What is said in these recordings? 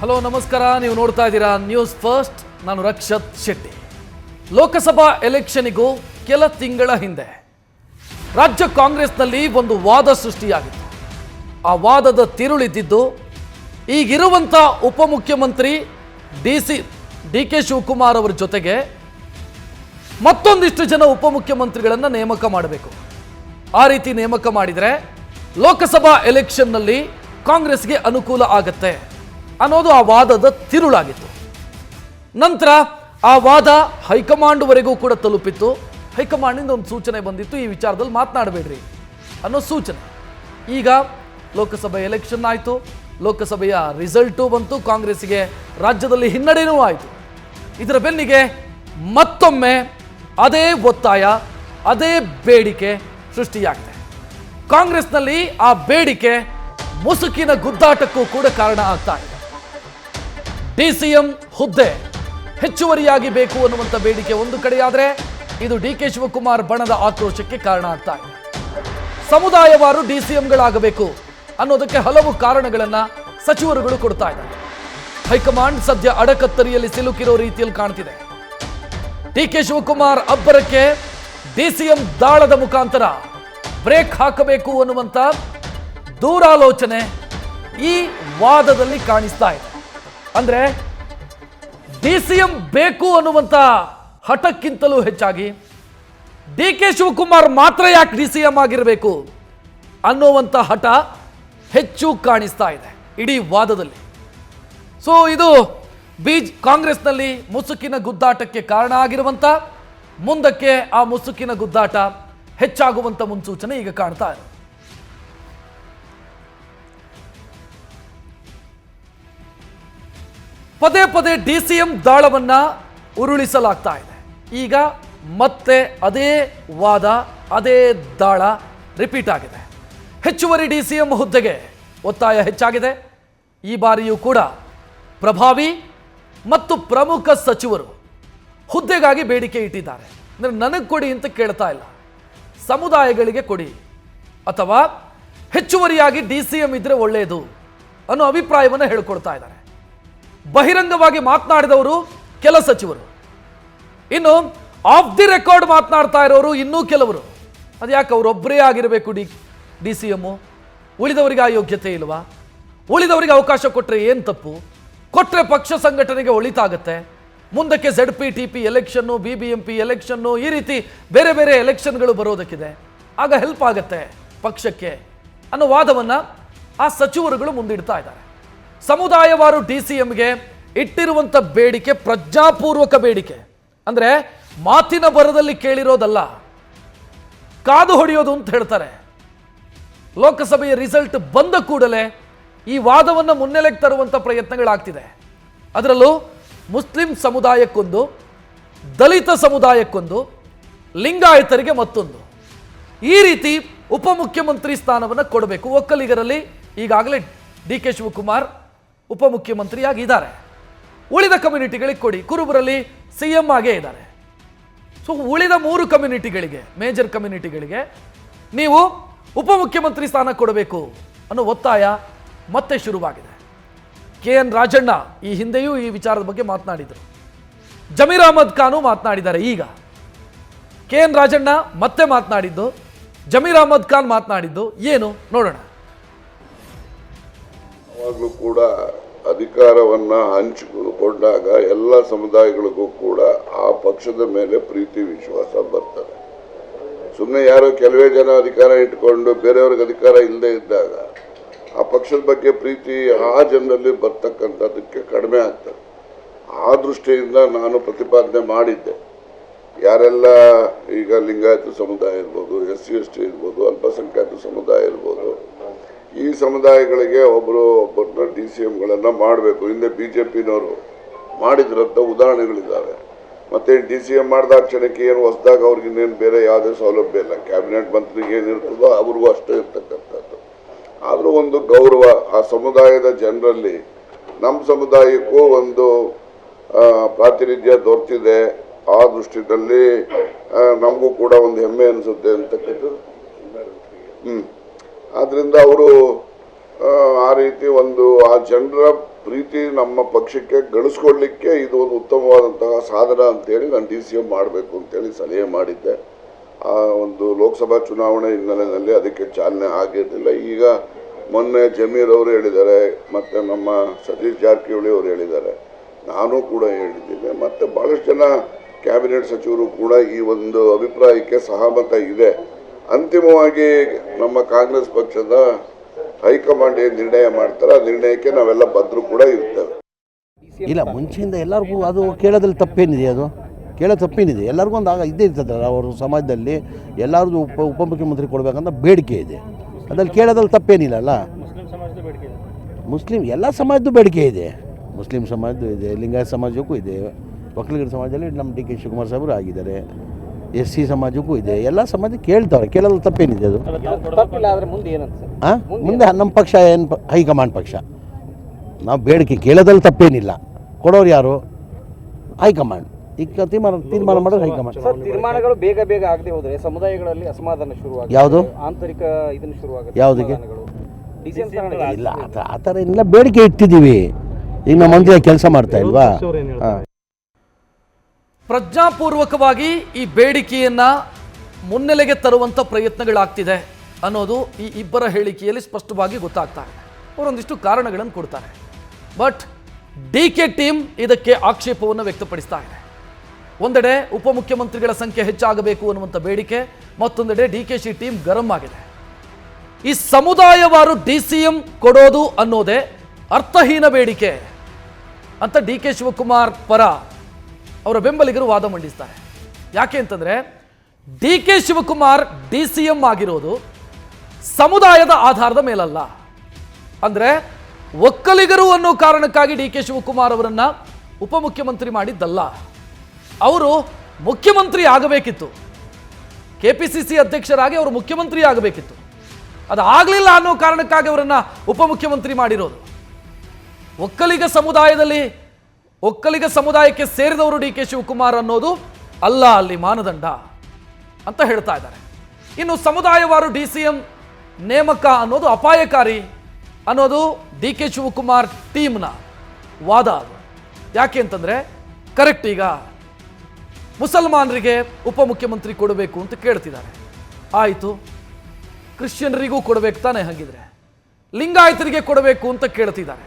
Hello ನಮಸ್ಕಾರ, ನೀವು ನೋಡ್ತಾ ಇದ್ದೀರಾ ನ್ಯೂಸ್ ಫಸ್ಟ್. ನಾನು ರಕ್ಷತ್ ಶೆಟ್ಟಿ. ಲೋಕಸಭಾ ಎಲೆಕ್ಷನ್ನಿಗೂ ಕೆಲ ತಿಂಗಳ ಹಿಂದೆ ರಾಜ್ಯ ಕಾಂಗ್ರೆಸ್ನಲ್ಲಿ ಒಂದು ವಾದ ಸೃಷ್ಟಿಯಾಗಿತ್ತು. ಆ ವಾದದ ತಿರುಳಿದ್ದು ಈಗಿರುವಂಥ ಉಪಮುಖ್ಯಮಂತ್ರಿ ಡಿ ಕೆ ಶಿವಕುಮಾರ್ ಅವರ ಜೊತೆಗೆ ಮತ್ತೊಂದಿಷ್ಟು ಜನ ಉಪಮುಖ್ಯಮಂತ್ರಿಗಳನ್ನು ನೇಮಕ ಮಾಡಬೇಕು. ಆ ರೀತಿ ನೇಮಕ ಮಾಡಿದರೆ ಲೋಕಸಭಾ ಎಲೆಕ್ಷನ್ನಲ್ಲಿ ಕಾಂಗ್ರೆಸ್ಗೆ ಅನುಕೂಲ ಆಗತ್ತೆ ಅನ್ನೋದು ಆ ವಾದದ ತಿರುಳಾಗಿತ್ತು. ನಂತರ ಆ ವಾದ ಹೈಕಮಾಂಡ್ವರೆಗೂ ಕೂಡ ತಲುಪಿತ್ತು. ಹೈಕಮಾಂಡಿಂದ ಒಂದು ಸೂಚನೆ ಬಂದಿತ್ತು, ಈ ವಿಚಾರದಲ್ಲಿ ಮಾತನಾಡಬೇಡ್ರಿ ಅನ್ನೋ ಸೂಚನೆ. ಈಗ ಲೋಕಸಭೆ ಎಲೆಕ್ಷನ್ ಆಯಿತು, ಲೋಕಸಭೆಯ ರಿಸಲ್ಟು ಬಂತು, ಕಾಂಗ್ರೆಸ್ಸಿಗೆ ರಾಜ್ಯದಲ್ಲಿ ಹಿನ್ನಡೆಯೂ ಆಯಿತು. ಇದರ ಬೆನ್ನಿಗೆ ಮತ್ತೊಮ್ಮೆ ಅದೇ ಒತ್ತಾಯ, ಅದೇ ಬೇಡಿಕೆ ಸೃಷ್ಟಿಯಾಗಿದೆ. ಕಾಂಗ್ರೆಸ್ನಲ್ಲಿ ಆ ಬೇಡಿಕೆ ಮುಸುಕಿನ ಗುದ್ದಾಟಕ್ಕೂ ಕೂಡ ಕಾರಣ ಆಗ್ತಾ ಇದೆ. ಡಿಸಿಎಂ ಹುದ್ದೆ ಹೆಚ್ಚುವರಿಯಾಗಿ ಬೇಕು ಅನ್ನುವಂಥ ಬೇಡಿಕೆ ಒಂದು ಕಡೆಯಾದರೆ, ಇದು ಡಿ ಕೆ ಶಿವಕುಮಾರ್ ಬಣದ ಆಕ್ರೋಶಕ್ಕೆ ಕಾರಣ ಆಗ್ತಾ ಇದೆ. ಸಮುದಾಯವಾರು ಡಿಸಿಎಂಗಳಾಗಬೇಕು ಅನ್ನೋದಕ್ಕೆ ಹಲವು ಕಾರಣಗಳನ್ನು ಸಚಿವರುಗಳು ಕೊಡ್ತಾ ಇದ್ದಾರೆ. ಹೈಕಮಾಂಡ್ ಸದ್ಯ ಅಡಕತ್ತರಿಯಲ್ಲಿ ಸಿಲುಕಿರೋ ರೀತಿಯಲ್ಲಿ ಕಾಣ್ತಿದೆ. ಡಿ ಕೆ ಶಿವಕುಮಾರ್ ಅಬ್ಬರಕ್ಕೆ ಡಿಸಿಎಂ ದಾಳದ ಮುಖಾಂತರ ಬ್ರೇಕ್ ಹಾಕಬೇಕು ಅನ್ನುವಂಥ ದೂರಾಲೋಚನೆ ಈ ವಾದದಲ್ಲಿ ಕಾಣಿಸ್ತಾ ಇದೆ. ಅಂದ್ರೆ ಡಿಸಿಎಂ ಬೇಕು ಅನ್ನುವಂಥ ಹಠಕ್ಕಿಂತಲೂ ಹೆಚ್ಚಾಗಿ ಡಿ ಕೆ ಶಿವಕುಮಾರ್ ಮಾತ್ರ ಯಾಕೆ ಡಿಸಿಎಂ ಆಗಿರಬೇಕು ಅನ್ನುವಂಥ ಹಠ ಹೆಚ್ಚು ಕಾಣಿಸ್ತಾ ಇದೆ ಇಡೀ ವಾದದಲ್ಲಿ. ಸೊ ಇದು ಕಾಂಗ್ರೆಸ್ನಲ್ಲಿ ಮುಸುಕಿನ ಗುದ್ದಾಟಕ್ಕೆ ಕಾರಣ ಆಗಿರುವಂಥ, ಮುಂದಕ್ಕೆ ಆ ಮುಸುಕಿನ ಗುದ್ದಾಟ ಹೆಚ್ಚಾಗುವಂಥ ಮುನ್ಸೂಚನೆ ಈಗ ಕಾಣ್ತಾ ಇದೆ. ಪದೇ ಪದೇ ಡಿಸಿಎಂ ದಾಳವನ್ನ ಉರುಳಿಸಲಾಗ್ತಾ ಇದೆ. ಈಗ ಮತ್ತೆ ಅದೇ ವಾದ, ಅದೇ ದಾಳ ರಿಪೀಟ್ ಆಗಿದೆ. ಹೆಚ್ಚುವರಿ ಡಿಸಿಎಂ ಹುದ್ದೆಗೆ ಒತ್ತಾಯ ಹೆಚ್ಚಾಗಿದೆ. ಈ ಬಾರಿಯೂ ಕೂಡ ಪ್ರಭಾವಿ ಮತ್ತು ಪ್ರಮುಖ ಸಚಿವರು ಹುದ್ದೆಗಾಗಿ ಬೇಡಿಕೆ ಇಟ್ಟಿದ್ದಾರೆ. ಅಂದರೆ ನನಗೆ ಕೊಡಿ ಅಂತ ಕೇಳ್ತಾ ಇಲ್ಲ, ಸಮುದಾಯಗಳಿಗೆ ಕೊಡಿ, ಅಥವಾ ಹೆಚ್ಚುವರಿಯಾಗಿ ಡಿಸಿಎಂ ಇದ್ರೆ ಒಳ್ಳೆಯದು ಅನ್ನೋ ಅಭಿಪ್ರಾಯವನ್ನು ಹೇಳ್ಕೊಡ್ತಾ ಇದ್ದಾರೆ. ಬಹಿರಂಗವಾಗಿ ಮಾತನಾಡಿದವರು ಕೆಲ ಸಚಿವರು, ಇನ್ನು ಆಫ್ ದಿ ರೆಕಾರ್ಡ್ ಮಾತನಾಡ್ತಾ ಇರೋರು ಇನ್ನೂ ಕೆಲವರು. ಅದ್ಯಾಕೆ ಅವರೊಬ್ಬರೇ ಆಗಿರಬೇಕು ಡಿಸಿಎಂ? ಉಳಿದವರಿಗೆ ಆ ಯೋಗ್ಯತೆ ಇಲ್ವಾ? ಉಳಿದವರಿಗೆ ಅವಕಾಶ ಕೊಟ್ಟರೆ ಏನು ತಪ್ಪು? ಕೊಟ್ಟರೆ ಪಕ್ಷ ಸಂಘಟನೆಗೆ ಒಳಿತಾಗತ್ತೆ. ಮುಂದಕ್ಕೆ ZPTP ಎಲೆಕ್ಷನ್ನು, BBMP ಎಲೆಕ್ಷನ್ನು, ಈ ರೀತಿ ಬೇರೆ ಬೇರೆ ಎಲೆಕ್ಷನ್ಗಳು ಬರೋದಕ್ಕಿದೆ, ಆಗ ಹೆಲ್ಪ್ ಆಗತ್ತೆ ಪಕ್ಷಕ್ಕೆ ಅನ್ನೋ ವಾದವನ್ನು ಆ ಸಚಿವರುಗಳು ಮುಂದಿಡ್ತಾ ಇದ್ದಾರೆ. ಸಮುದಾಯವಾರು ಡಿಸಿಎಂಗೆ ಇಟ್ಟಿರುವಂಥ ಬೇಡಿಕೆ ಪ್ರಜ್ಞಾಪೂರ್ವಕ ಬೇಡಿಕೆ. ಅಂದರೆ ಮಾತಿನ ಬರದಲ್ಲಿ ಕೇಳಿರೋದಲ್ಲ, ಕಾದು ಹೊಡೆಯೋದು ಅಂತ ಹೇಳ್ತಾರೆ. ಲೋಕಸಭೆಯ ರಿಸಲ್ಟ್ ಬಂದ ಕೂಡಲೇ ಈ ವಾದವನ್ನು ಮುನ್ನೆಲೆಗೆ ತರುವಂಥ ಪ್ರಯತ್ನಗಳಾಗ್ತಿದೆ. ಅದರಲ್ಲೂ ಮುಸ್ಲಿಂ ಸಮುದಾಯಕ್ಕೊಂದು, ದಲಿತ ಸಮುದಾಯಕ್ಕೊಂದು, ಲಿಂಗಾಯತರಿಗೆ ಮತ್ತೊಂದು, ಈ ರೀತಿ ಉಪಮುಖ್ಯಮಂತ್ರಿ ಸ್ಥಾನವನ್ನು ಕೊಡಬೇಕು. ಒಕ್ಕಲಿಗರಲ್ಲಿ ಈಗಾಗಲೇ ಡಿ ಕೆ ಶಿವಕುಮಾರ್ ಉಪಮುಖ್ಯಮಂತ್ರಿಯಾಗಿದ್ದಾರೆ. ಉಳಿದ ಕಮ್ಯುನಿಟಿಗಳಿಗೆ ಕೊಡಿ. ಕುರುಬರಲ್ಲಿ CM ಆಗೇ ಇದ್ದಾರೆ. ಸೊ ಉಳಿದ 3 ಕಮ್ಯುನಿಟಿಗಳಿಗೆ, ಮೇಜರ್ ಕಮ್ಯುನಿಟಿಗಳಿಗೆ ನೀವು ಉಪಮುಖ್ಯಮಂತ್ರಿ ಸ್ಥಾನ ಕೊಡಬೇಕು ಅನ್ನೋ ಒತ್ತಾಯ ಮತ್ತೆ ಶುರುವಾಗಿದೆ. KN ರಾಜಣ್ಣ ಈ ಹಿಂದೆಯೂ ಈ ವಿಚಾರದ ಬಗ್ಗೆ ಮಾತನಾಡಿದರು. ಜಮೀರ್ ಅಹಮದ್ ಖಾನು ಮಾತನಾಡಿದ್ದಾರೆ. ಈಗ KN ರಾಜಣ್ಣ ಮತ್ತೆ ಮಾತನಾಡಿದ್ದು, ಜಮೀರ್ ಅಹಮದ್ ಖಾನ್ ಮಾತನಾಡಿದ್ದು ಏನು ನೋಡೋಣ. ಯಾವಾಗಲೂ ಕೂಡ ಅಧಿಕಾರವನ್ನು ಹಂಚಿಕೊಂಡಾಗ ಎಲ್ಲ ಸಮುದಾಯಗಳಿಗೂ ಕೂಡ ಆ ಪಕ್ಷದ ಮೇಲೆ ಪ್ರೀತಿ ವಿಶ್ವಾಸ ಬರ್ತದೆ. ಸುಮ್ಮನೆ ಯಾರೋ ಕೆಲವೇ ಜನ ಅಧಿಕಾರ ಇಟ್ಕೊಂಡು ಬೇರೆಯವ್ರಿಗೆ ಅಧಿಕಾರ ಇಲ್ಲದೆ ಇದ್ದಾಗ ಆ ಪಕ್ಷದ ಬಗ್ಗೆ ಪ್ರೀತಿ ಆ ಜನರಲ್ಲಿ ಬರ್ತಕ್ಕಂಥದ್ದಕ್ಕೆ ಕಡಿಮೆ ಆಗ್ತದೆ. ಆ ದೃಷ್ಟಿಯಿಂದ ನಾನು ಪ್ರತಿಪಾದನೆ ಮಾಡಿದ್ದೆ. ಯಾರೆಲ್ಲ ಈಗ ಲಿಂಗಾಯತ ಸಮುದಾಯ ಇರ್ಬೋದು, SC/ST ಇರ್ಬೋದು, ಅಲ್ಪಸಂಖ್ಯಾತ ಸಮುದಾಯ ಇರ್ಬೋದು, ಈ ಸಮುದಾಯಗಳಿಗೆ ಒಬ್ಬರನ್ನ DCMಗಳನ್ನು ಮಾಡಬೇಕು. ಹಿಂದೆ BJPನವರು ಮಾಡಿದ್ರಂಥ ಉದಾಹರಣೆಗಳಿದ್ದಾವೆ. ಮತ್ತು DCM ಮಾಡಿದ ಕ್ಷಣಕ್ಕೆ ಏನು ಹೊಸದಾಗ ಅವ್ರಿಗೆ ಇನ್ನೇನು ಬೇರೆ ಯಾವುದೇ ಸೌಲಭ್ಯ ಇಲ್ಲ. ಕ್ಯಾಬಿನೆಟ್ ಮಂತ್ರಿಗೆ ಏನಿರ್ತದೋ ಅವ್ರಿಗೂ ಅಷ್ಟೇ ಇರ್ತಕ್ಕಂಥದ್ದು. ಆದರೂ ಒಂದು ಗೌರವ ಆ ಸಮುದಾಯದ ಜನರಲ್ಲಿ, ನಮ್ಮ ಸಮುದಾಯಕ್ಕೂ ಒಂದು ಪ್ರಾತಿನಿಧ್ಯ ದೊರೆತಿದೆ. ಆ ದೃಷ್ಟಿಯಲ್ಲಿ ನಮಗೂ ಕೂಡ ಒಂದು ಹೆಮ್ಮೆ ಅನಿಸುತ್ತೆ ಅಂತಕ್ಕಂಥದ್ದು. ಆದ್ದರಿಂದ ಅವರು ಆ ರೀತಿ ಆ ಜನರ ಪ್ರೀತಿ ನಮ್ಮ ಪಕ್ಷಕ್ಕೆ ಗಳಿಸ್ಕೊಡ್ಲಿಕ್ಕೆ ಇದು ಒಂದು ಉತ್ತಮವಾದಂತಹ ಸಾಧನ ಅಂತೇಳಿ ನಾನು DCM ಮಾಡಬೇಕು ಅಂತೇಳಿ ಸಲಹೆ ಮಾಡಿದ್ದೆ. ಆ ಒಂದು ಲೋಕಸಭಾ ಚುನಾವಣೆ ಹಿನ್ನೆಲೆಯಲ್ಲಿ ಅದಕ್ಕೆ ಚಾಲನೆ ಆಗಿರಲಿಲ್ಲ. ಈಗ ಮೊನ್ನೆ ಜಮೀರ್ ಅವರು ಹೇಳಿದ್ದಾರೆ, ಮತ್ತು ನಮ್ಮ ಸತೀಶ್ ಜಾರಕಿಹೊಳಿ ಅವರು ಹೇಳಿದ್ದಾರೆ, ನಾನು ಕೂಡ ಹೇಳಿದ್ದೀನಿ, ಮತ್ತು ಭಾಳಷ್ಟು ಜನ ಕ್ಯಾಬಿನೆಟ್ ಸಚಿವರು ಕೂಡ ಈ ಒಂದು ಅಭಿಪ್ರಾಯಕ್ಕೆ ಸಹಮತ ಇದೆ. ಅಂತಿಮವಾಗಿ ನಮ್ಮ ಕಾಂಗ್ರೆಸ್ ಪಕ್ಷದ ಹೈಕಮಾಂಡ್ ಏನು ನಿರ್ಣಯ ಮಾಡ್ತಾರೆ ಆ ನಿರ್ಣಯಕ್ಕೆ ನಾವೆಲ್ಲ ಬದ್ಧರು ಕೂಡ ಇರ್ತೇವೆ. ಇಲ್ಲ, ಮುಂಚೆಯಿಂದ ಎಲ್ಲರಿಗೂ ಅದು ಕೇಳೋದ್ರಲ್ಲಿ ತಪ್ಪೇನಿದೆ? ಅದು ಕೇಳೋ ತಪ್ಪೇನಿದೆ? ಎಲ್ಲರಿಗೂ ಒಂದು ಇದ್ದೇ ಇರ್ತದಲ್ಲ, ಅವರು ಸಮಾಜದಲ್ಲಿ ಎಲ್ಲರಿಗೂ ಉಪಮುಖ್ಯಮಂತ್ರಿ ಕೊಡಬೇಕಂತ ಬೇಡಿಕೆ ಇದೆ. ಅದ್ರಲ್ಲಿ ಕೇಳೋದ್ರಲ್ಲಿ ತಪ್ಪೇನಿಲ್ಲಲ್ಲ. ಮುಸ್ಲಿಂ ಎಲ್ಲ ಸಮಾಜದ್ದು ಬೇಡಿಕೆ ಇದೆ. ಮುಸ್ಲಿಂ ಸಮಾಜದ್ದು ಇದೆ, ಲಿಂಗಾಯತ ಸಮಾಜಕ್ಕೂ ಇದೆ, ಒಕ್ಕಲಿಗರ ಸಮಾಜದಲ್ಲಿ ನಮ್ಮ DK ಶಿವಕುಮಾರ್ ಸಾಹೇಬರು ಆಗಿದ್ದಾರೆ, SC ಸಮಾಜಕ್ಕೂ ಇದೆ, ಎಲ್ಲ ಸಮಾಜ ಕೇಳ್ತಾವ್ರೆ. ಕೇಳೋದ್ರಲ್ಲಿ ತಪ್ಪೇನಿದೆ? ಅದು ಮುಂದೆ ನಮ್ಮ ಪಕ್ಷ ಏನು ಹೈಕಮಾಂಡ್ ಪಕ್ಷ, ನಾವು ಬೇಡಿಕೆ ಕೇಳೋದ್ರಲ್ಲಿ ತಪ್ಪೇನಿಲ್ಲ. ಕೊಡೋರು ಯಾರು? ಹೈಕಮಾಂಡ್. ಈಗ ತೀರ್ಮಾನ ಮಾಡೋದು ಹೈಕಮಾಂಡ್. ತೀರ್ಮಾನಗಳು ಬೇಗ ಆಗದೆ ಹೋದ್ರೆ ಸಮುದಾಯಗಳಲ್ಲಿ ಅಸಮಾಧಾನ ಶುರುವಾಗುತ್ತೆ. ಯಾವುದು ಆಂತರಿಕ ಇದನ್ನು ಶುರುವಾಗುತ್ತೆ. ಯಾವುದಕ್ಕೆ? ಇಲ್ಲ, ಆ ಥರ ಏನಿಲ್ಲ. ಬೇಡಿಕೆ ಇಟ್ಟಿದ್ದೀವಿ. ಈಗ ನಮ್ಮ ಮಂತ್ರಿ ಕೆಲಸ ಮಾಡ್ತಾ ಇಲ್ವಾ? ಪ್ರಜ್ಞಾಪೂರ್ವಕವಾಗಿ ಈ ಬೇಡಿಕೆಯನ್ನ ಮುನ್ನೆಲೆಗೆ ತರುವಂಥ ಪ್ರಯತ್ನಗಳಾಗ್ತಿದೆ ಅನ್ನೋದು ಈ ಇಬ್ಬರ ಹೇಳಿಕೆಯಲ್ಲಿ ಸ್ಪಷ್ಟವಾಗಿ ಗೊತ್ತಾಗ್ತಾ ಇದೆ. ಅವರೊಂದಿಷ್ಟು ಕಾರಣಗಳನ್ನು ಕೊಡ್ತಾರೆ. ಬಟ್ DK ಟೀಮ್ ಇದಕ್ಕೆ ಆಕ್ಷೇಪವನ್ನು ವ್ಯಕ್ತಪಡಿಸ್ತಾ ಇದೆ. ಒಂದೆಡೆ ಉಪಮುಖ್ಯಮಂತ್ರಿಗಳ ಸಂಖ್ಯೆ ಹೆಚ್ಚಾಗಬೇಕು ಅನ್ನುವಂಥ ಬೇಡಿಕೆ, ಮತ್ತೊಂದೆಡೆ DKಶಿ ಟೀಮ್ ಗರಂ ಆಗಿದೆ. ಈ ಸಮುದಾಯವಾರು DCM ಕೊಡೋದು ಅನ್ನೋದೇ ಅರ್ಥಹೀನ ಬೇಡಿಕೆ ಅಂತ DK ಶಿವಕುಮಾರ್ ಪರ ಅವರ ಬೆಂಬಲಿಗರು ವಾದ ಮಂಡಿಸ್ತಾರೆ. ಯಾಕೆ ಅಂತಂದ್ರೆ DK ಶಿವಕುಮಾರ್ DCM ಆಗಿರೋದು ಸಮುದಾಯದ ಆಧಾರದ ಮೇಲಲ್ಲ. ಅಂದ್ರೆ ಒಕ್ಕಲಿಗರು ಅನ್ನೋ ಕಾರಣಕ್ಕಾಗಿ DK ಶಿವಕುಮಾರ್ ಅವರನ್ನ ಉಪಮುಖ್ಯಮಂತ್ರಿ ಮಾಡಿದ್ದಲ್ಲ. ಅವರು ಮುಖ್ಯಮಂತ್ರಿ ಆಗಬೇಕಿತ್ತು. KPCC ಅಧ್ಯಕ್ಷರಾಗಿ ಅವರು ಮುಖ್ಯಮಂತ್ರಿ ಆಗಬೇಕಿತ್ತು. ಅದು ಆಗಲಿಲ್ಲ ಅನ್ನೋ ಕಾರಣಕ್ಕಾಗಿ ಅವರನ್ನ ಉಪಮುಖ್ಯಮಂತ್ರಿ ಮಾಡಿರೋದು. ಒಕ್ಕಲಿಗ ಸಮುದಾಯಕ್ಕೆ ಸೇರಿದವರು DK ಶಿವಕುಮಾರ್ ಅನ್ನೋದು ಅಲ್ಲ ಅಲ್ಲಿ ಮಾನದಂಡ ಅಂತ ಹೇಳ್ತಾ ಇದ್ದಾರೆ. ಇನ್ನು ಸಮುದಾಯವಾರು DCM ನೇಮಕ ಅನ್ನೋದು ಅಪಾಯಕಾರಿ ಅನ್ನೋದು DK ಶಿವಕುಮಾರ್ ಟೀಮ್ನ ವಾದ. ಅದು ಯಾಕೆ ಅಂತಂದ್ರೆ ಕರೆಕ್ಟ್, ಈಗ ಮುಸಲ್ಮಾನರಿಗೆ ಉಪಮುಖ್ಯಮಂತ್ರಿ ಕೊಡಬೇಕು ಅಂತ ಕೇಳ್ತಿದ್ದಾರೆ. ಆಯಿತು, ಕ್ರಿಶ್ಚಿಯನ್ರಿಗೂ ಕೊಡಬೇಕು ತಾನೆ? ಹಾಗಿದ್ರೆ ಲಿಂಗಾಯತರಿಗೆ ಕೊಡಬೇಕು ಅಂತ ಕೇಳ್ತಿದ್ದಾರೆ.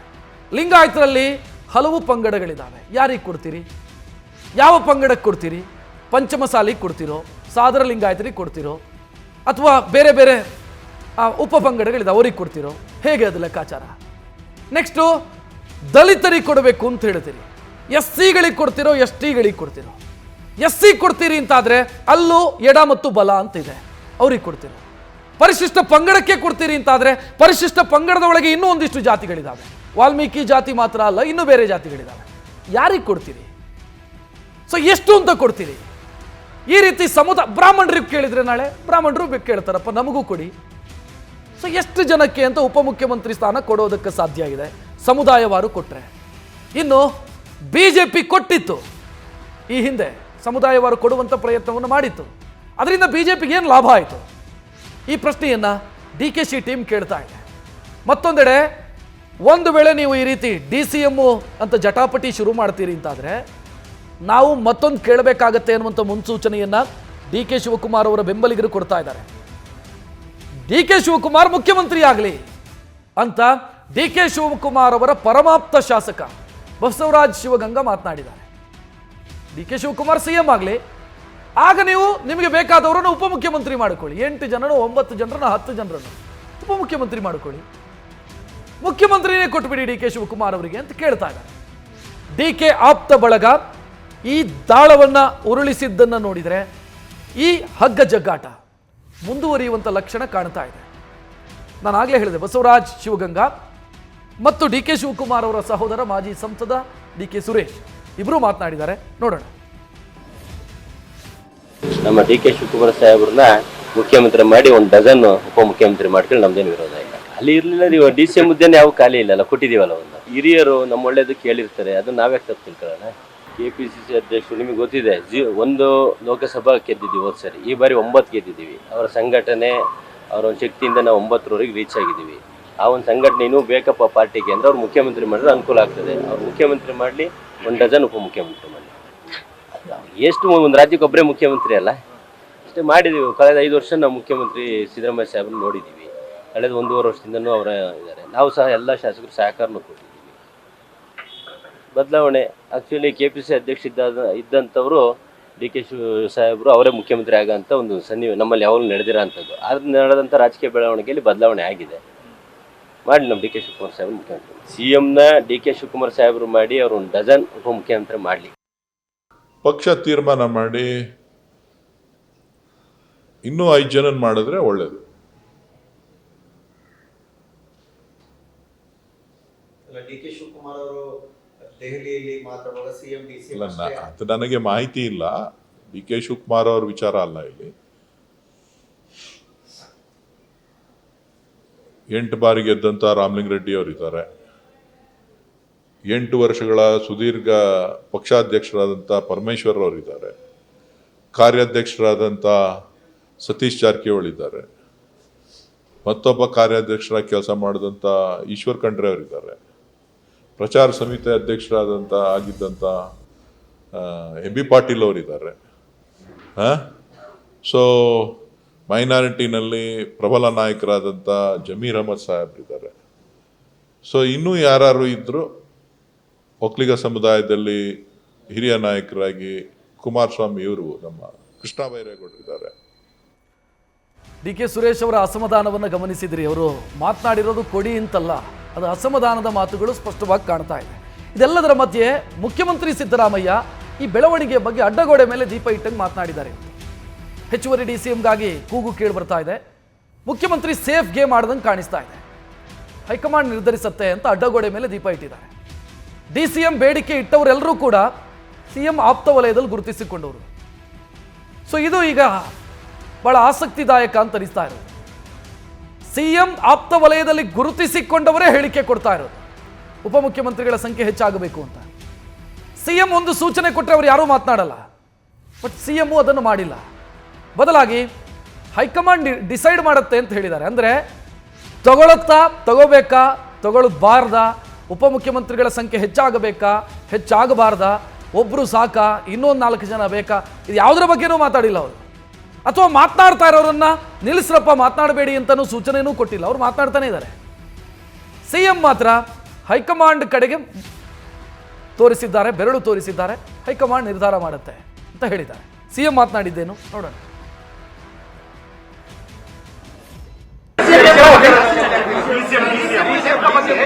ಲಿಂಗಾಯತರಲ್ಲಿ ಹಲವು ಪಂಗಡಗಳಿದ್ದಾವೆ. ಯಾರಿಗೆ ಕೊಡ್ತೀರಿ? ಯಾವ ಪಂಗಡಕ್ಕೆ ಕೊಡ್ತೀರಿ? ಪಂಚಮಸಾಲಿಗೆ ಕೊಡ್ತಿರೋ, ಸಾದರ ಲಿಂಗಾಯತರಿಗೆ ಕೊಡ್ತಿರೋ, ಅಥವಾ ಬೇರೆ ಬೇರೆ ಉಪ ಪಂಗಡಗಳಿದ್ದಾವೆ ಅವ್ರಿಗೆ ಕೊಡ್ತಿರೋ? ಹೇಗೆ ಅದು ಲೆಕ್ಕಾಚಾರ? ನೆಕ್ಸ್ಟು ದಲಿತರಿಗೆ ಕೊಡಬೇಕು ಅಂತ ಹೇಳ್ತೀರಿ. SCಗಳಿಗೆ ಕೊಡ್ತಿರೋ, STಗಳಿಗೆ ಕೊಡ್ತಿರೋ? SC ಕೊಡ್ತೀರಿ ಅಂತಾದರೆ ಅಲ್ಲೂ ಎಡ ಮತ್ತು ಬಲ ಅಂತಿದೆ, ಅವ್ರಿಗೆ ಕೊಡ್ತಿರೋ. ಪರಿಶಿಷ್ಟ ಪಂಗಡಕ್ಕೆ ಕೊಡ್ತೀರಿ ಅಂತಾದರೆ ಪರಿಶಿಷ್ಟ ಪಂಗಡದ ಒಳಗೆ ಇನ್ನೂ ಒಂದಿಷ್ಟು ಜಾತಿಗಳಿದ್ದಾವೆ. ವಾಲ್ಮೀಕಿ ಜಾತಿ ಮಾತ್ರ ಅಲ್ಲ, ಇನ್ನೂ ಬೇರೆ ಜಾತಿಗಳಿದ್ದಾವೆ. ಯಾರಿಗೆ ಕೊಡ್ತೀರಿ? ಸೊ ಎಷ್ಟು ಅಂತ ಕೊಡ್ತೀರಿ? ಈ ರೀತಿ ಬ್ರಾಹ್ಮಣರಿಗೆ ಕೇಳಿದ್ರೆ ನಾಳೆ ಬ್ರಾಹ್ಮಣರು ಕೇಳ್ತಾರಪ್ಪ, ನಮಗೂ ಕೊಡಿ. ಸೊ ಎಷ್ಟು ಜನಕ್ಕೆ ಅಂತ ಉಪಮುಖ್ಯಮಂತ್ರಿ ಸ್ಥಾನ ಕೊಡೋದಕ್ಕೆ ಸಾಧ್ಯ ಇದೆ ಸಮುದಾಯವಾರು ಕೊಟ್ಟರೆ? ಇನ್ನು BJP ಕೊಟ್ಟಿತ್ತು, ಈ ಹಿಂದೆ ಸಮುದಾಯವಾರು ಕೊಡುವಂಥ ಪ್ರಯತ್ನವನ್ನು ಮಾಡಿತ್ತು. ಅದರಿಂದ BJPಗೆ ಏನು ಲಾಭ ಆಯಿತು? ಈ ಪ್ರಶ್ನೆಯನ್ನು DKಶಿ ಟೀಮ್ ಕೇಳ್ತಾ ಇದೆ. ಮತ್ತೊಂದೆಡೆ ಒಂದು ವೇಳೆ ನೀವು ಈ ರೀತಿ DCM ಅಂತ ಜಟಾಪಟಿ ಶುರು ಮಾಡ್ತೀರಿ ಅಂತಾದರೆ ನಾವು ಮತ್ತೊಂದು ಕೇಳಬೇಕಾಗತ್ತೆ ಅನ್ನುವಂಥ ಮುನ್ಸೂಚನೆಯನ್ನು DK ಶಿವಕುಮಾರ್ ಅವರ ಬೆಂಬಲಿಗರು ಕೊಡ್ತಾ ಇದ್ದಾರೆ. DK ಶಿವಕುಮಾರ್ ಮುಖ್ಯಮಂತ್ರಿ ಆಗಲಿ ಅಂತ DK ಶಿವಕುಮಾರ್ ಅವರ ಪರಮಾಪ್ತ ಶಾಸಕ ಬಸವರಾಜ್ ಶಿವಗಂಗಾ ಮಾತನಾಡಿದ್ದಾರೆ. DK ಶಿವಕುಮಾರ್ CM ಆಗಲಿ, ಆಗ ನೀವು ನಿಮಗೆ ಬೇಕಾದವರನ್ನು ಉಪಮುಖ್ಯಮಂತ್ರಿ ಮಾಡಿಕೊಳ್ಳಿ. 8 ಜನರು 9 ಜನರನ್ನು 10 ಜನರನ್ನು ಉಪಮುಖ್ಯಮಂತ್ರಿ ಮಾಡಿಕೊಳ್ಳಿ. ಮುಖ್ಯಮಂತ್ರಿನೇ ಕೊಟ್ಟುಬಿಡಿ DK ಶಿವಕುಮಾರ್ ಅವರಿಗೆ ಅಂತ ಕೇಳ್ತಾ ಇದ್ದಾರೆ. DK ಆಪ್ತ ಬಳಗ ಈ ದಾಳವನ್ನು ಉರುಳಿಸಿದ್ದನ್ನು ನೋಡಿದರೆ ಈ ಹಗ್ಗ ಜಗ್ಗಾಟ ಮುಂದುವರಿಯುವಂಥ ಲಕ್ಷಣ ಕಾಣ್ತಾ ಇದೆ. ನಾನು ಆಗಲೇ ಹೇಳಿದೆ, ಬಸವರಾಜ್ ಶಿವಗಂಗಾ ಮತ್ತು DK ಶಿವಕುಮಾರ್ ಅವರ ಸಹೋದರ ಮಾಜಿ ಸಂಸದ DK ಸುರೇಶ್ ಇಬ್ಬರು ಮಾತನಾಡಿದ್ದಾರೆ, ನೋಡೋಣ. ನಮ್ಮ DK ಶಿವಕುಮಾರ್ ಸಾಹೇಬ್ರನ್ನ ಮುಖ್ಯಮಂತ್ರಿ ಮಾಡಿ 1 ಡಜನ್ ಉಪಮುಖ್ಯಮಂತ್ರಿ ಮಾಡ್ಕೊಂಡು ನಮ್ದೇನು ವಿರೋಧ ಇಲ್ಲ. ಅಲ್ಲಿ ಇರಲಿಲ್ಲ, ನೀವು DCM ಹುದ್ದೆನೇ ಯಾವ ಖಾಲಿ ಇಲ್ಲಲ್ಲ, ಕೊಟ್ಟಿದ್ದೀವಲ್ಲ. ಒಂದು ಹಿರಿಯರು ನಮ್ಮ ಒಳ್ಳೇದು ಕೇಳಿರ್ತಾರೆ, ಅದನ್ನ ನಾವೇ ತಪ್ಪು ತಿಳ್ಕೊಳ್ಳೋಣ. KPCC ಅಧ್ಯಕ್ಷರು ನಿಮಗೆ ಗೊತ್ತಿದೆ, 1 ಲೋಕಸಭಾ ಗೆದ್ದಿದ್ದೀವಿ ಹೋದ ಸರಿ. ಈ ಬಾರಿ 9 ಗೆದ್ದಿದ್ದೀವಿ. ಅವರ ಸಂಘಟನೆ, ಅವರ ಒಂದು ಶಕ್ತಿಯಿಂದ ನಾವು 9ರವರೆಗೆ ರೀಚ್ ಆಗಿದ್ದೀವಿ. ಆ ಒಂದು ಸಂಘಟನೆ ಇನ್ನೂ ಬೇಕಪ್ಪ ಪಾರ್ಟಿಗೆ ಅಂದರೆ ಅವ್ರು ಮುಖ್ಯಮಂತ್ರಿ ಮಾಡಿದ್ರೆ ಅನುಕೂಲ ಆಗ್ತದೆ. ಅವ್ರು ಮುಖ್ಯಮಂತ್ರಿ ಮಾಡಲಿ, 1 ಡಜನ್ ಉಪಮುಖ್ಯಮಂತ್ರಿ ಮಾಡಲಿ. ಎಷ್ಟು ಒಂದು ರಾಜ್ಯಕ್ಕೆ ಒಬ್ಬರೇ ಮುಖ್ಯಮಂತ್ರಿ ಅಲ್ಲ, ಅಷ್ಟೇ ಮಾಡಿದ್ದೀವಿ. ಕಳೆದ 5 ವರ್ಷ ನಾವು ಮುಖ್ಯಮಂತ್ರಿ ಸಿದ್ದರಾಮಯ್ಯ ಸಾಹೇಬ್ರನ್ನ ನೋಡಿದ್ದೀವಿ. ಕಳೆದ 1.5 ವರ್ಷದಿಂದನೂ ಅವರ ಇದ್ದಾರೆ. ನಾವು ಸಹ ಎಲ್ಲ ಶಾಸಕರು ಸಹಕಾರನೂ ಕೊಟ್ಟಿದ್ದೀವಿ. ಬದಲಾವಣೆ ಆ್ಯಕ್ಚುಲಿ KPC ಅಧ್ಯಕ್ಷ ಇದ್ದಂಥವರು DK ಸಾಹೇಬರು ಅವರೇ ಮುಖ್ಯಮಂತ್ರಿ ಆಗೋಂಥ ಒಂದು ನಮ್ಮಲ್ಲಿ ಯಾವಾಗಲೂ ನಡೆದಿರೋ ಅಂಥದ್ದು. ಆದ್ರೆ ನಡೆದಂಥ ರಾಜಕೀಯ ಬೆಳವಣಿಗೆಯಲ್ಲಿ ಬದಲಾವಣೆ ಆಗಿದೆ. ಮಾಡಿ ನಮ್ಮ DK ಶಿವಕುಮಾರ್ ಸಾಹೇಬರು ಮುಖ್ಯಮಂತ್ರಿ, CMನ DK ಶಿವಕುಮಾರ್ ಸಾಹೇಬರು ಮಾಡಿ ಅವರು 1 ಡಜನ್ ಉಪಮುಖ್ಯಮಂತ್ರಿ ಮಾಡಲಿ. ಪಕ್ಷ ತೀರ್ಮಾನ ಮಾಡಿ ಇನ್ನೂ 5 ಜನ ಮಾಡಿದ್ರೆ ಒಳ್ಳೇದು. DK ಶಿವಕುಮಾರ್ ಅವರು ದೆಹಲಿಯಲ್ಲಿ ಮಾತಾಡುವಾಗ CM DCM ಅದು ನನಗೆ ಮಾಹಿತಿ ಇಲ್ಲ. DK ಶಿವಕುಮಾರ್ ಅವ್ರ ವಿಚಾರ ಅಲ್ಲ ಇಲ್ಲಿ. 8 ಬಾರಿ ಗೆದ್ದಂಥ ರಾಮಲಿಂಗಾರೆಡ್ಡಿ ಅವರಿದ್ದಾರೆ. 8 ವರ್ಷಗಳ ಸುದೀರ್ಘ ಪಕ್ಷಾಧ್ಯಕ್ಷರಾದಂಥ ಪರಮೇಶ್ವರ್ ಅವರಿದ್ದಾರೆ. ಕಾರ್ಯಾಧ್ಯಕ್ಷರಾದಂಥ ಸತೀಶ್ ಜಾರಕಿಹೊಳಿ ಇದ್ದಾರೆ. ಮತ್ತೊಬ್ಬ ಕಾರ್ಯಾಧ್ಯಕ್ಷರಾಗಿ ಕೆಲಸ ಮಾಡಿದಂಥ ಈಶ್ವರ್ ಖಂಡ್ರೆ ಅವರಿದ್ದಾರೆ. ಪ್ರಚಾರ ಸಮಿತಿ ಆಗಿದ್ದಂಥ MB ಪಾಟೀಲ್ ಅವರಿದ್ದಾರೆ. ಸೊ ಮೈನಾರಿಟಿನಲ್ಲಿ ಪ್ರಬಲ ನಾಯಕರಾದಂಥ ಜಮೀರ್ ಅಹಮದ್ ಸಾಹೇಬ್ರಿದ್ದಾರೆ. ಸೊ ಇನ್ನೂ ಯಾರು ಇದ್ದರೂ ಒಕ್ಕಲಿಗ ಸಮುದಾಯದಲ್ಲಿ ಹಿರಿಯ ನಾಯಕರಾಗಿ ಕುಮಾರಸ್ವಾಮಿ ಇವರು ನಮ್ಮ ಕೃಷ್ಣ ಬೈರೇಗೌಡರಿದ್ದಾರೆ. DK ಸುರೇಶ್ ಅವರ ಅಸಮಾಧಾನವನ್ನು ಗಮನಿಸಿದ್ರಿ. ಅವರು ಮಾತನಾಡಿರೋದು ಕೊಡಿ ಅಂತಲ್ಲ, ಅದು ಅಸಮಾಧಾನದ ಮಾತುಗಳು ಸ್ಪಷ್ಟವಾಗಿ ಕಾಣ್ತಾ ಇದೆ. ಇದೆಲ್ಲದರ ಮಧ್ಯೆ ಮುಖ್ಯಮಂತ್ರಿ ಸಿದ್ದರಾಮಯ್ಯ ಈ ಬೆಳವಣಿಗೆಯ ಬಗ್ಗೆ ಅಡ್ಡಗೋಡೆ ಮೇಲೆ ದೀಪ ಇಟ್ಟಂಗೆ ಮಾತನಾಡಿದ್ದಾರೆ. ಹೆಚ್ಚುವರಿ DCMಗಾಗಿ ಕೂಗು ಕೇಳಿ ಬರ್ತಾ ಇದೆ. ಮುಖ್ಯಮಂತ್ರಿ ಸೇಫ್ ಗೇಮ್ ಆಡ್ದಂಗೆ ಕಾಣಿಸ್ತಾ ಇದೆ. ಹೈಕಮಾಂಡ್ ನಿರ್ಧರಿಸುತ್ತೆ ಅಂತ ಅಡ್ಡಗೋಡೆ ಮೇಲೆ ದೀಪ ಇಟ್ಟಿದ್ದಾರೆ. DCM ಬೇಡಿಕೆ ಇಟ್ಟವರೆಲ್ಲರೂ ಕೂಡ CM ಆಪ್ತ ವಲಯದಲ್ಲಿ ಗುರುತಿಸಿಕೊಂಡವರು. ಸೊ ಇದು ಈಗ ಬಹಳ ಆಸಕ್ತಿದಾಯಕ ಅಂತ ಅನಿಸ್ತಾ ಇರೋದು. CM ಆಪ್ತ ವಲಯದಲ್ಲಿ ಗುರುತಿಸಿಕೊಂಡವರೇ ಹೇಳಿಕೆ ಕೊಡ್ತಾ ಇರೋದು ಉಪಮುಖ್ಯಮಂತ್ರಿಗಳ ಸಂಖ್ಯೆ ಹೆಚ್ಚಾಗಬೇಕು ಅಂತ. CM ಒಂದು ಸೂಚನೆ ಕೊಟ್ಟರೆ ಅವರು ಯಾರೂ ಮಾತನಾಡಲ್ಲ. ಬಟ್ CM ಅದನ್ನು ಮಾಡಿಲ್ಲ. ಬದಲಾಗಿ ಹೈಕಮಾಂಡ್ ಡಿಸೈಡ್ ಮಾಡುತ್ತೆ ಅಂತ ಹೇಳಿದ್ದಾರೆ. ಅಂದರೆ ತಗೊಳತ್ತಾ, ತಗೋಬೇಕಾ, ತಗೊಳ್ಬಾರ್ದಾ, ಉಪಮುಖ್ಯಮಂತ್ರಿಗಳ ಸಂಖ್ಯೆ ಹೆಚ್ಚಾಗಬೇಕಾ, ಹೆಚ್ಚಾಗಬಾರ್ದಾ, ಒಬ್ಬರು ಸಾಕಾ, ಇನ್ನೊಂದು 4 ಜನ ಬೇಕಾ, ಇದು ಯಾವುದರ ಬಗ್ಗೆನೂ ಮಾತಾಡಿಲ್ಲ ಅವರು. ಅಥವಾ ಮಾತನಾಡ್ತಾ ಇರೋರನ್ನ ನಿಲ್ಲಿಸ್ರಪ್ಪ, ಮಾತನಾಡಬೇಡಿ ಅಂತಲೂ ಸೂಚನೆಯೂ ಕೊಟ್ಟಿಲ್ಲ. ಅವರು ಮಾತನಾಡ್ತಾನೆ ಇದ್ದಾರೆ. CM ಮಾತ್ರ ಹೈಕಮಾಂಡ್ ಕಡೆಗೆ ತೋರಿಸಿದ್ದಾರೆ, ಬೆರಳು ತೋರಿಸಿದ್ದಾರೆ. ಹೈಕಮಾಂಡ್ ನಿರ್ಧಾರ ಮಾಡುತ್ತೆ ಅಂತ ಹೇಳಿದ್ದಾರೆ. CM ಮಾತನಾಡಿದ್ದೇನು ನೋಡೋಣ.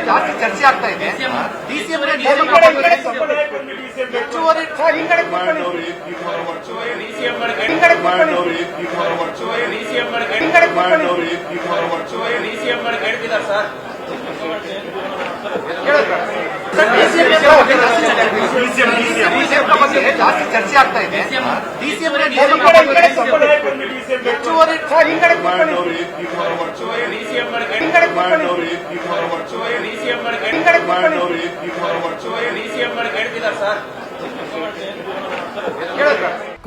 ಜಾಸ್ತಿ ಚರ್ಚೆ ಆಗ್ತಾ ಇದೆ. ಜಾಸ್ತಿ ಚರ್ಚೆ ಆಗ್ತಾ ಇದೆ.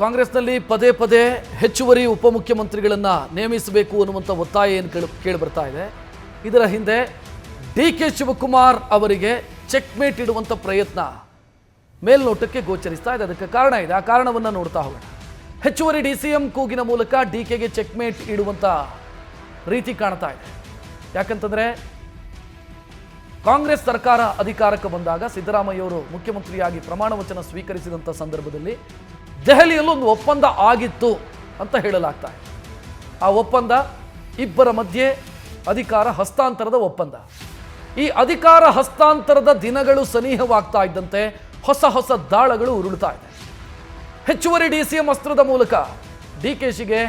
ಕಾಂಗ್ರೆಸ್ನಲ್ಲಿ ಪದೇ ಪದೇ ಹೆಚ್ಚುವರಿ ಉಪಮುಖ್ಯಮಂತ್ರಿಗಳನ್ನ ನೇಮಿಸಬೇಕು ಅನ್ನುವಂಥ ಒತ್ತಾಯ ಏನು ಕೇಳಿ ಬರ್ತಾ ಇದೆ. ಇದರ ಹಿಂದೆ DK ಶಿವಕುಮಾರ್ ಅವರಿಗೆ ಚೆಕ್ಮೇಟ್ ಇಡುವಂಥ ಪ್ರಯತ್ನ ಮೇಲ್ನೋಟಕ್ಕೆ ಗೋಚರಿಸ್ತಾ ಇದೆ. ಅದಕ್ಕೆ ಕಾರಣ ಇದೆ. ಆ ಕಾರಣವನ್ನು ನೋಡ್ತಾ ಹೋಗೋಣ. ಹೆಚ್ಚುವರಿ DCM ಕೂಗಿನ ಮೂಲಕ DKಗೆ ಚೆಕ್ಮೇಟ್ ಇಡುವಂಥ ರೀತಿ ಕಾಣ್ತಾ ಇದೆ. ಯಾಕಂತಂದರೆ ಕಾಂಗ್ರೆಸ್ ಸರ್ಕಾರ ಅಧಿಕಾರಕ್ಕೆ ಬಂದಾಗ ಸಿದ್ದರಾಮಯ್ಯವರು ಮುಖ್ಯಮಂತ್ರಿಯಾಗಿ ಪ್ರಮಾಣ ವಚನ ಸ್ವೀಕರಿಸಿದಂಥ ಸಂದರ್ಭದಲ್ಲಿ ದೆಹಲಿಯಲ್ಲೂ ಒಂದು ಒಪ್ಪಂದ ಆಗಿತ್ತು ಅಂತ ಹೇಳಲಾಗ್ತಾ ಇದೆ. ಆ ಒಪ್ಪಂದ ಇಬ್ಬರ ಮಧ್ಯೆ ಅಧಿಕಾರ ಹಸ್ತಾಂತರದ ಒಪ್ಪಂದ. ಈ ಅಧಿಕಾರ ಹಸ್ತಾಂತರದ ದಿನಗಳು ಸನಿಹವಾಗ್ತಾ ಇದ್ದಂತೆ ಹೊಸ ಹೊಸ ದಾಳಗಳು ಉರುಳ್ತಾ ಇದೆ. ಹೆಚ್ಚುವರಿ DCM ಅಸ್ತ್ರದ ಮೂಲಕ DKಶಿಗೆ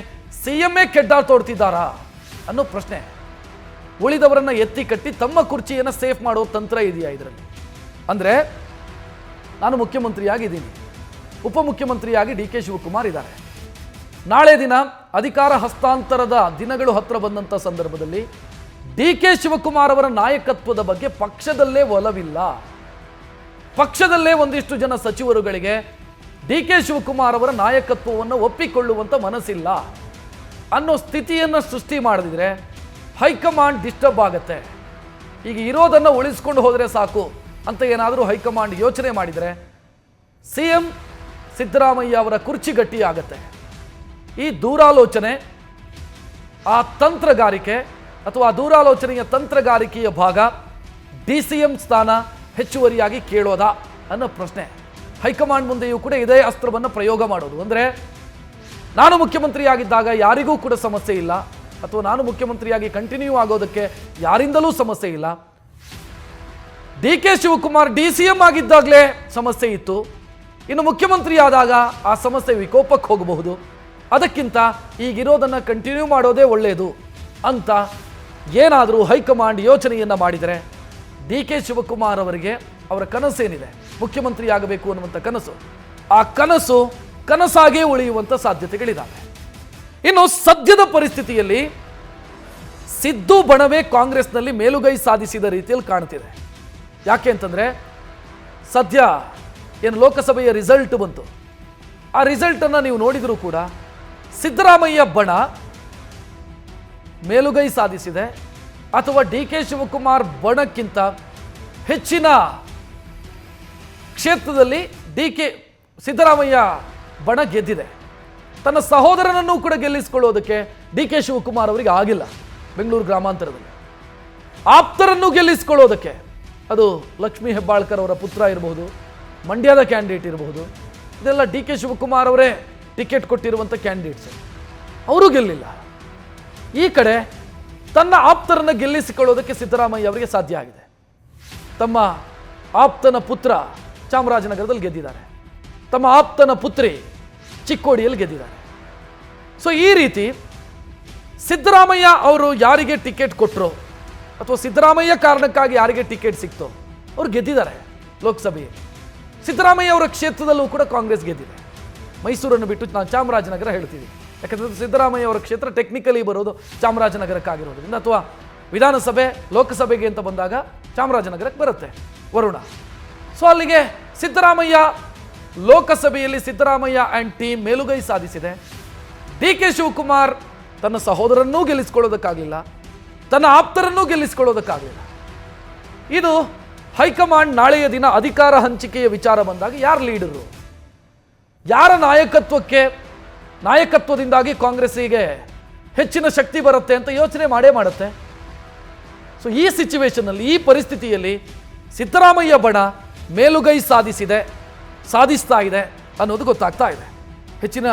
CMఏ ಕೆಡ್ಡ ತೋಡ್ತಿದ್ದಾರಾ ಅನ್ನೋ ಪ್ರಶ್ನೆ. ಉಳಿದವರನ್ನ ಎತ್ತಿ ಕಟ್ಟಿ ತಮ್ಮ ಕುರ್ಚಿಯನ್ನು ಸೇಫ್ ಮಾಡೋ ತಂತ್ರ ಇದೆಯಾ ಇದರಲ್ಲಿ? ಅಂದರೆ ನಾನು ಮುಖ್ಯಮಂತ್ರಿಯಾಗಿದ್ದೀನಿ, ಉಪಮುಖ್ಯಮಂತ್ರಿಯಾಗಿ DK ಶಿವಕುಮಾರ್ ಇದ್ದಾರೆ. ನಾಳೆ ದಿನ ಅಧಿಕಾರ ಹಸ್ತಾಂತರದ ದಿನಗಳು ಹತ್ರ ಬಂದಂಥ ಸಂದರ್ಭದಲ್ಲಿ DK ಶಿವಕುಮಾರ್ ಅವರ ನಾಯಕತ್ವದ ಬಗ್ಗೆ ಪಕ್ಷದಲ್ಲೇ ಒಲವಿಲ್ಲ. ಪಕ್ಷದಲ್ಲೇ ಒಂದಿಷ್ಟು ಜನ ಸಚಿವರುಗಳಿಗೆ DK ಶಿವಕುಮಾರ್ ಅವರ ನಾಯಕತ್ವವನ್ನು ಒಪ್ಪಿಕೊಳ್ಳುವಂಥ ಮನಸ್ಸಿಲ್ಲ ಅನ್ನೋ ಸ್ಥಿತಿಯನ್ನು ಸೃಷ್ಟಿ ಮಾಡದಿದ್ರೆ ಹೈಕಮಾಂಡ್ ಡಿಸ್ಟರ್ಬ್ ಆಗುತ್ತೆ. ಈಗ ಇರೋದನ್ನು ಉಳಿಸ್ಕೊಂಡು ಹೋದರೆ ಸಾಕು ಅಂತ ಏನಾದರೂ ಹೈಕಮಾಂಡ್ ಯೋಚನೆ ಮಾಡಿದರೆ CM ಸಿದ್ದರಾಮಯ್ಯ ಅವರ ಕುರ್ಚಿ ಗಟ್ಟಿಯಾಗತ್ತೆ. ಈ ದೂರಾಲೋಚನೆ, ಆ ತಂತ್ರಗಾರಿಕೆ ಅಥವಾ ದೂರಾಲೋಚನೆಯ ತಂತ್ರಗಾರಿಕೆಯ ಭಾಗ DCM ಸ್ಥಾನ ಹೆಚ್ಚುವರಿಯಾಗಿ ಕೇಳೋದಾ ಅನ್ನೋ ಪ್ರಶ್ನೆ. ಹೈಕಮಾಂಡ್ ಮುಂದೆಯೂ ಕೂಡ ಇದೇ ಅಸ್ತ್ರವನ್ನು ಪ್ರಯೋಗ ಮಾಡೋದು. ಅಂದರೆ ನಾನು ಮುಖ್ಯಮಂತ್ರಿಯಾಗಿದ್ದಾಗ ಯಾರಿಗೂ ಕೂಡ ಸಮಸ್ಯೆ ಇಲ್ಲ, ಅಥವಾ ನಾನು ಮುಖ್ಯಮಂತ್ರಿಯಾಗಿ ಕಂಟಿನ್ಯೂ ಆಗೋದಕ್ಕೆ ಯಾರಿಂದಲೂ ಸಮಸ್ಯೆ ಇಲ್ಲ. DK ಶಿವಕುಮಾರ್ DCM ಆಗಿದ್ದಾಗಲೇ ಸಮಸ್ಯೆ ಇತ್ತು, ಇನ್ನು ಮುಖ್ಯಮಂತ್ರಿ ಆದಾಗ ಆ ಸಮಸ್ಯೆ ವಿಕೋಪಕ್ಕೆ ಹೋಗಬಹುದು, ಅದಕ್ಕಿಂತ ಈಗಿರೋದನ್ನು ಕಂಟಿನ್ಯೂ ಮಾಡೋದೇ ಒಳ್ಳೆಯದು ಅಂತ ಏನಾದರೂ ಹೈಕಮಾಂಡ್ ಯೋಚನೆಯನ್ನು ಮಾಡಿದರೆ DK ಶಿವಕುಮಾರ್ ಅವರಿಗೆ ಅವರ ಕನಸೇನಿದೆ, ಮುಖ್ಯಮಂತ್ರಿ ಆಗಬೇಕು ಅನ್ನುವಂಥ ಕನಸು, ಆ ಕನಸು ಕನಸಾಗೇ ಉಳಿಯುವಂಥ ಸಾಧ್ಯತೆಗಳಿದ್ದಾವೆ. ಇನ್ನು ಸದ್ಯದ ಪರಿಸ್ಥಿತಿಯಲ್ಲಿ ಸಿದ್ದು ಬಣವೇ ಕಾಂಗ್ರೆಸ್ನಲ್ಲಿ ಮೇಲುಗೈ ಸಾಧಿಸಿದ ರೀತಿಯಲ್ಲಿ ಕಾಣ್ತಿದೆ. ಯಾಕೆ ಅಂತಂದರೆ ಸದ್ಯ ಏನು ಲೋಕಸಭೆಯ ರಿಸಲ್ಟ್ ಬಂತು, ಆ ರಿಸಲ್ಟನ್ನು ನೀವು ನೋಡಿದರೂ ಕೂಡ ಸಿದ್ದರಾಮಯ್ಯ ಬಣ ಮೇಲುಗೈ ಸಾಧಿಸಿದೆ, ಅಥವಾ DK ಶಿವಕುಮಾರ್ ಬಣಕ್ಕಿಂತ ಹೆಚ್ಚಿನ ಕ್ಷೇತ್ರದಲ್ಲಿ ಸಿದ್ದರಾಮಯ್ಯ ಬಣ ಗೆದ್ದಿದೆ. ತನ್ನ ಸಹೋದರನನ್ನು ಕೂಡ ಗೆಲ್ಲಿಸಿಕೊಳ್ಳೋದಕ್ಕೆ DK ಶಿವಕುಮಾರ್ ಅವರಿಗೆ ಆಗಿಲ್ಲ. ಬೆಂಗಳೂರು ಗ್ರಾಮಾಂತರದಲ್ಲಿ ಆಪ್ತರನ್ನು ಗೆಲ್ಲಿಸಿಕೊಳ್ಳೋದಕ್ಕೆ, ಅದು ಲಕ್ಷ್ಮೀ ಹೆಬ್ಬಾಳ್ಕರ್ ಅವರ ಪುತ್ರ ಇರಬಹುದು, ಮಂಡ್ಯದ ಕ್ಯಾಂಡಿಡೇಟ್ ಇರಬಹುದು, ಇದೆಲ್ಲ DK ಶಿವಕುಮಾರ್ ಅವರೇ ಟಿಕೆಟ್ ಕೊಟ್ಟಿರುವಂಥ ಕ್ಯಾಂಡಿಡೇಟ್ಸ್, ಅವರು ಗೆಲ್ಲಿಲ್ಲ. ಈ ಕಡೆ ತನ್ನ ಆಪ್ತರನ್ನು ಗೆಲ್ಲಿಸಿಕೊಳ್ಳೋದಕ್ಕೆ ಸಿದ್ದರಾಮಯ್ಯ ಅವರಿಗೆ ಸಾಧ್ಯ ಆಗಿದೆ. ತಮ್ಮ ಆಪ್ತನ ಪುತ್ರ ಚಾಮರಾಜನಗರದಲ್ಲಿ ಗೆದ್ದಿದ್ದಾರೆ, ತಮ್ಮ ಆಪ್ತನ ಪುತ್ರಿ ಚಿಕ್ಕೋಡಿಯಲ್ಲಿ ಗೆದ್ದಿದ್ದಾರೆ. ಸೊ ಈ ರೀತಿ ಸಿದ್ದರಾಮಯ್ಯ ಅವರು ಯಾರಿಗೆ ಟಿಕೆಟ್ ಕೊಟ್ಟರು, ಅಥವಾ ಸಿದ್ದರಾಮಯ್ಯ ಕಾರಣಕ್ಕಾಗಿ ಯಾರಿಗೆ ಟಿಕೆಟ್ ಸಿಕ್ತೋ ಅವ್ರು ಗೆದ್ದಿದ್ದಾರೆ ಲೋಕಸಭೆಯಲ್ಲಿ. ಸಿದ್ದರಾಮಯ್ಯ ಅವರ ಕ್ಷೇತ್ರದಲ್ಲೂ ಕೂಡ ಕಾಂಗ್ರೆಸ್ ಗೆದ್ದಿದೆ. ಮೈಸೂರನ್ನು ಬಿಟ್ಟು ನಾವು ಚಾಮರಾಜನಗರ ಹೇಳ್ತೀವಿ, ಯಾಕಂದರೆ ಸಿದ್ದರಾಮಯ್ಯ ಅವರ ಕ್ಷೇತ್ರ ಟೆಕ್ನಿಕಲಿ ಬರೋದು ಚಾಮರಾಜನಗರಕ್ಕಾಗಿರೋದ್ರಿಂದ, ಅಥವಾ ವಿಧಾನಸಭೆ ಲೋಕಸಭೆಗೆ ಅಂತ ಬಂದಾಗ ಚಾಮರಾಜನಗರಕ್ಕೆ ಬರುತ್ತೆ ವರುಣ. ಸೊ ಅಲ್ಲಿಗೆ ಸಿದ್ದರಾಮಯ್ಯ ಲೋಕಸಭೆಯಲ್ಲಿ ಸಿದ್ದರಾಮಯ್ಯ ಆ್ಯಂಡ್ ಟೀಮ್ ಮೇಲುಗೈ ಸಾಧಿಸಿದೆ. DK ಶಿವಕುಮಾರ್ ತನ್ನ ಸಹೋದರನ್ನೂ ಗೆಲ್ಲಿಸ್ಕೊಳ್ಳೋದಕ್ಕಾಗಲಿಲ್ಲ, ತನ್ನ ಆಪ್ತರನ್ನೂ ಗೆಲ್ಲಿಸ್ಕೊಳ್ಳೋದಕ್ಕಾಗಲಿಲ್ಲ. ಇದು ಹೈಕಮಾಂಡ್ ನಾಳೆಯ ದಿನ ಅಧಿಕಾರ ಹಂಚಿಕೆಯ ವಿಚಾರ ಬಂದಾಗ ಯಾರು ಲೀಡರು, ಯಾರ ನಾಯಕತ್ವದಿಂದಾಗಿ ಕಾಂಗ್ರೆಸ್ಸಿಗೆ ಹೆಚ್ಚಿನ ಶಕ್ತಿ ಬರುತ್ತೆ ಅಂತ ಯೋಚನೆ ಮಾಡೇ ಮಾಡುತ್ತೆ. ಸೊ ಈ ಸಿಚುವೇಶನ್ನಲ್ಲಿ, ಈ ಪರಿಸ್ಥಿತಿಯಲ್ಲಿ ಸಿದ್ದರಾಮಯ್ಯ ಬಣ ಮೇಲುಗೈ ಸಾಧಿಸ್ತಾ ಇದೆ ಅನ್ನೋದು ಗೊತ್ತಾಗ್ತಾ ಇದೆ. ಹೆಚ್ಚಿನ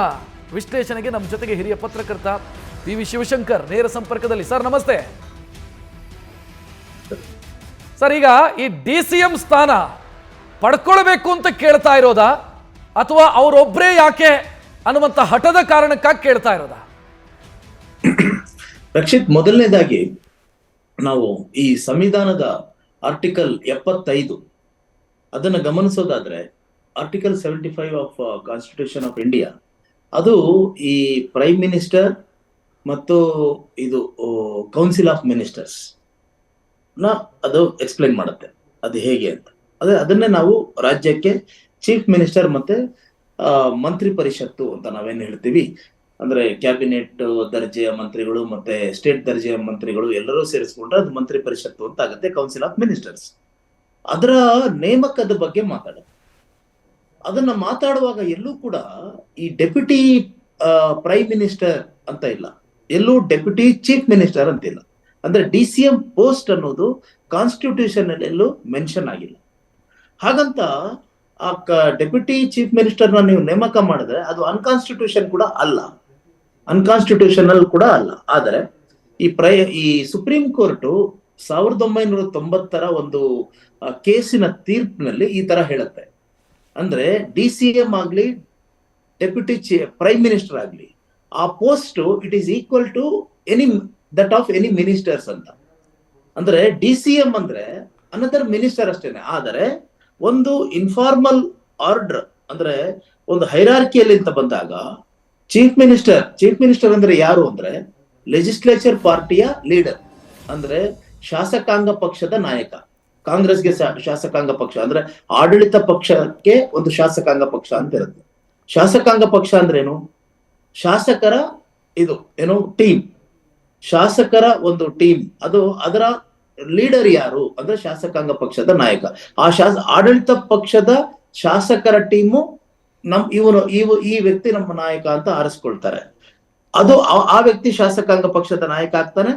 ವಿಶ್ಲೇಷಣೆಗೆ ನಮ್ಮ ಜೊತೆಗೆ ಹಿರಿಯ ಪತ್ರಕರ್ತ PV ಶಿವಶಂಕರ್ ನೇರ ಸಂಪರ್ಕದಲ್ಲಿ. ಸರ್ ನಮಸ್ತೆ. ಸರ್, ಈಗ ಈ DCM ಸ್ಥಾನ ಪಡ್ಕೊಳ್ಬೇಕು ಅಂತ ಕೇಳ್ತಾ ಇರೋದಾ, ಅಥವಾ ಅವರೊಬ್ಬರೇ ಯಾಕೆ ಅನ್ನುವಂಥ ಹಠದ ಕಾರಣಕ್ಕಾಗಿ ಕೇಳ್ತಾ ಇರೋದಾ? ರಕ್ಷಿತ್, ಮೊದಲನೇದಾಗಿ ನಾವು ಈ ಸಂವಿಧಾನದ ಆರ್ಟಿಕಲ್ 75 ಅದನ್ನು ಗಮನಿಸೋದಾದ್ರೆ, article 75 of constitution of India, ಅದು ಈ ಪ್ರೈಮ್ ಮಿನಿಸ್ಟರ್ ಮತ್ತು ಇದು ಕೌನ್ಸಿಲ್ ಆಫ್ ಮಿನಿಸ್ಟರ್ಸ್ ಅದು ಎಕ್ಸ್ಪ್ಲೈನ್ ಮಾಡುತ್ತೆ ಅದು ಹೇಗೆ ಅಂತ. ಅದನ್ನೇ ನಾವು ರಾಜ್ಯಕ್ಕೆ ಚೀಫ್ ಮಿನಿಸ್ಟರ್ ಮತ್ತೆ ಮಂತ್ರಿ ಪರಿಷತ್ತು ಅಂತ ನಾವೇನು ಹೇಳ್ತೀವಿ, ಅಂದ್ರೆ ಕ್ಯಾಬಿನೆಟ್ ದರ್ಜೆಯ ಮಂತ್ರಿಗಳು ಮತ್ತೆ ಸ್ಟೇಟ್ ದರ್ಜೆಯ ಮಂತ್ರಿಗಳು ಎಲ್ಲರೂ ಸೇರಿಸ್ಕೊಂಡ್ರೆ ಅದು ಮಂತ್ರಿ ಪರಿಷತ್ತು ಅಂತ ಆಗುತ್ತೆ, ಕೌನ್ಸಿಲ್ ಆಫ್ ಮಿನಿಸ್ಟರ್ಸ್. ಅದರ ನೇಮಕದ ಬಗ್ಗೆ ಮಾತಾಡುತ್ತೆ. ಅದನ್ನ ಮಾತಾಡುವಾಗ ಎಲ್ಲೂ ಕೂಡ ಈ ಡೆಪ್ಯೂಟಿ ಪ್ರೈಮ್ ಮಿನಿಸ್ಟರ್ ಅಂತ ಇಲ್ಲ, ಎಲ್ಲೂ ಡೆಪ್ಯೂಟಿ ಚೀಫ್ ಮಿನಿಸ್ಟರ್ ಅಂತಿಲ್ಲ. ಅಂದ್ರೆ DCM ಪೋಸ್ಟ್ ಅನ್ನೋದು ಕಾನ್ಸ್ಟಿಟ್ಯೂಷನ್ ಅಲ್ಲಿ ಎಲ್ಲೂ ಮೆನ್ಷನ್ ಆಗಿಲ್ಲ. ಹಾಗಂತ ಆ ಡೆಪ್ಯೂಟಿ ಚೀಫ್ ಮಿನಿಸ್ಟರ್ನ ನೀವು ನೇಮಕ ಮಾಡಿದ್ರೆ ಅದು ಅನ್ಕಾನ್ಸ್ಟಿಟ್ಯೂಷನಲ್ ಕೂಡ ಅಲ್ಲ. ಆದರೆ ಈ ಸುಪ್ರೀಂ ಕೋರ್ಟ್ 1990 ಒಂದು ಕೇಸಿನ ತೀರ್ಪಿನಲ್ಲಿ ಈ ತರ ಹೇಳುತ್ತೆ, ಅಂದ್ರೆ DCM ಆಗ್ಲಿ ಡೆಪ್ಯೂಟಿ ಪ್ರೈಮ್ ಮಿನಿಸ್ಟರ್ ಆಗ್ಲಿ, ಆ post it is equal to that of any ministers ಅಂತ. ಅಂದ್ರೆ DCM ಅಂದ್ರೆ ಅನದರ್ ಮಿನಿಸ್ಟರ್ ಅಷ್ಟೇನೆ. ಆದರೆ ಒಂದು ಇನ್ಫಾರ್ಮಲ್ ಆರ್ಡರ್ ಅಂದ್ರೆ ಒಂದು ಹೈರಾರ್ಕಿಯಲ್ಲಿ ಅಂತ ಬಂದಾಗ ಚೀಫ್ ಮಿನಿಸ್ಟರ್ ಅಂದ್ರೆ ಯಾರು ಅಂದ್ರೆ ಲೆಜಿಸ್ಲೇಚರ್ ಪಾರ್ಟಿಯ ಲೀಡರ್, ಅಂದ್ರೆ ಶಾಸಕಾಂಗ ಪಕ್ಷದ ನಾಯಕ. ಕಾಂಗ್ರೆಸ್ಗೆ ಶಾಸಕಾಂಗ ಪಕ್ಷ ಅಂದ್ರೆ ಆಡಳಿತ ಪಕ್ಷಕ್ಕೆ ಒಂದು ಶಾಸಕಾಂಗ ಪಕ್ಷ ಅಂತ ಇರುತ್ತೆ. ಶಾಸಕಾಂಗ ಪಕ್ಷ ಅಂದ್ರೆ ಏನು? ಶಾಸಕರ ಟೀಮ್, ಶಾಸಕರ ಒಂದು ಟೀಮ್, ಅದು ಅದರ ಲೀಡರ್ ಯಾರು ಅಂದ್ರೆ ಶಾಸಕಾಂಗ ಪಕ್ಷದ ನಾಯಕ. ಆ ಆಡಳಿತ ಪಕ್ಷದ ಶಾಸಕರ ಟೀಮು ಈ ವ್ಯಕ್ತಿ ನಮ್ಮ ನಾಯಕ ಅಂತ ಆರಿಸ್ಕೊಳ್ತಾರೆ. ಅದು ಆ ವ್ಯಕ್ತಿ ಶಾಸಕಾಂಗ ಪಕ್ಷದ ನಾಯಕ ಆಗ್ತಾನೆ.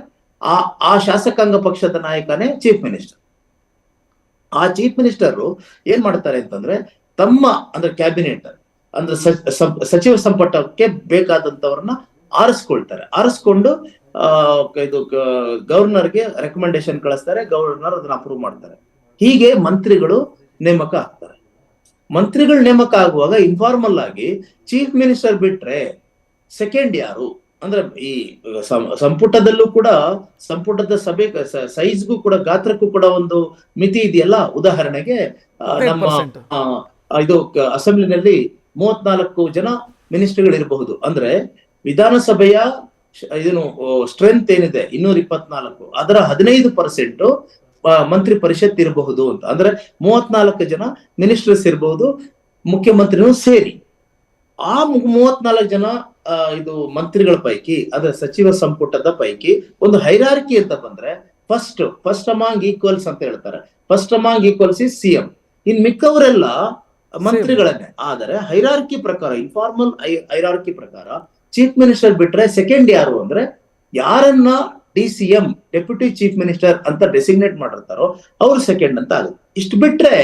ಆ ಶಾಸಕಾಂಗ ಪಕ್ಷದ ನಾಯಕನೇ ಚೀಫ್ ಮಿನಿಸ್ಟರ್. ಆ ಚೀಫ್ ಮಿನಿಸ್ಟರ್ ಏನ್ ಮಾಡ್ತಾರೆ ಅಂತಂದ್ರೆ ಅಂದ್ರೆ ಕ್ಯಾಬಿನೆಟ್ ಅಂದ್ರೆ ಸಚಿವ ಸಂಪುಟಕ್ಕೆ ಬೇಕಾದಂತವ್ರನ್ನ ಆರಿಸ್ಕೊಳ್ತಾರೆ. ಆರಿಸ್ಕೊಂಡು ಇದು ಗವರ್ನರ್ಗೆ ರೆಕಮೆಂಡೇಶನ್ ಕಳಿಸ್ತಾರೆ. ಗವರ್ನರ್ ಅದನ್ನ ಅಪ್ರೂವ್ ಮಾಡ್ತಾರೆ. ಹೀಗೆ ಮಂತ್ರಿಗಳು ನೇಮಕ ಆಗ್ತಾರೆ. ಮಂತ್ರಿಗಳು ನೇಮಕ ಆಗುವಾಗ ಇನ್ಫಾರ್ಮಲ್ ಆಗಿ ಚೀಫ್ ಮಿನಿಸ್ಟರ್ ಬಿಟ್ರೆ ಸೆಕೆಂಡ್ ಯಾರು ಅಂದ್ರೆ ಈ ಸಂಪುಟದಲ್ಲೂ ಕೂಡ ಸಂಪುಟದ ಸಭೆ ಸೈಜ್ಗೂ ಕೂಡ ಗಾತ್ರಕ್ಕೂ ಕೂಡ ಒಂದು ಮಿತಿ ಇದೆಯಲ್ಲ. ಉದಾಹರಣೆಗೆ ನಮ್ಮ ಇದು ಅಸೆಂಬ್ಲಿನಲ್ಲಿ 34 ಜನ ಮಿನಿಸ್ಟರ್ಗಳು ಇರಬಹುದು. ಅಂದ್ರೆ ವಿಧಾನಸಭೆಯ ಏನು ಸ್ಟ್ರೆಂತ್ ಏನಿದೆ 224, ಅದರ 15% ಮಂತ್ರಿ ಪರಿಷತ್ ಇರಬಹುದು ಅಂತ. ಅಂದ್ರೆ 34 ಜನ ಮಿನಿಸ್ಟರ್ಸ್ ಇರಬಹುದು, ಮುಖ್ಯಮಂತ್ರಿನೂ ಸೇರಿ. ಆ 34 ಜನ ಇದು ಮಂತ್ರಿಗಳ ಪೈಕಿ ಅದ್ರ ಸಚಿವ ಸಂಪುಟದ ಪೈಕಿ ಒಂದು ಹೈರಾರ್ಕಿ ಅಂತ ಬಂದ್ರೆ ಫಸ್ಟ್ ಅಮಾಂಗ್ ಈಕ್ವಲ್ಸ್ ಅಂತ ಹೇಳ್ತಾರೆ. First among equals is CM. ಇನ್ ಮಿಕ್ಕವರೆಲ್ಲ ಮಂತ್ರಿಗಳನ್ನೇ. ಆದರೆ ಹೈರಾರ್ಕಿ ಪ್ರಕಾರ, ಇನ್ಫಾರ್ಮಲ್ ಹೈರಾರ್ಕಿ ಪ್ರಕಾರ ಚೀಫ್ ಮಿನಿಸ್ಟರ್ ಬಿಟ್ರೆ ಸೆಕೆಂಡ್ ಯಾರು ಅಂದ್ರೆ ಯಾರನ್ನ DCM ಡೆಪ್ಯೂಟಿ ಚೀಫ್ ಮಿನಿಸ್ಟರ್ ಅಂತ ಡೆಸಿಗ್ನೇಟ್ ಮಾಡಿರ್ತಾರೋ ಅವ್ರು ಸೆಕೆಂಡ್ ಅಂತ ಆಗುತ್ತೆ. ಇಷ್ಟು ಬಿಟ್ರೆ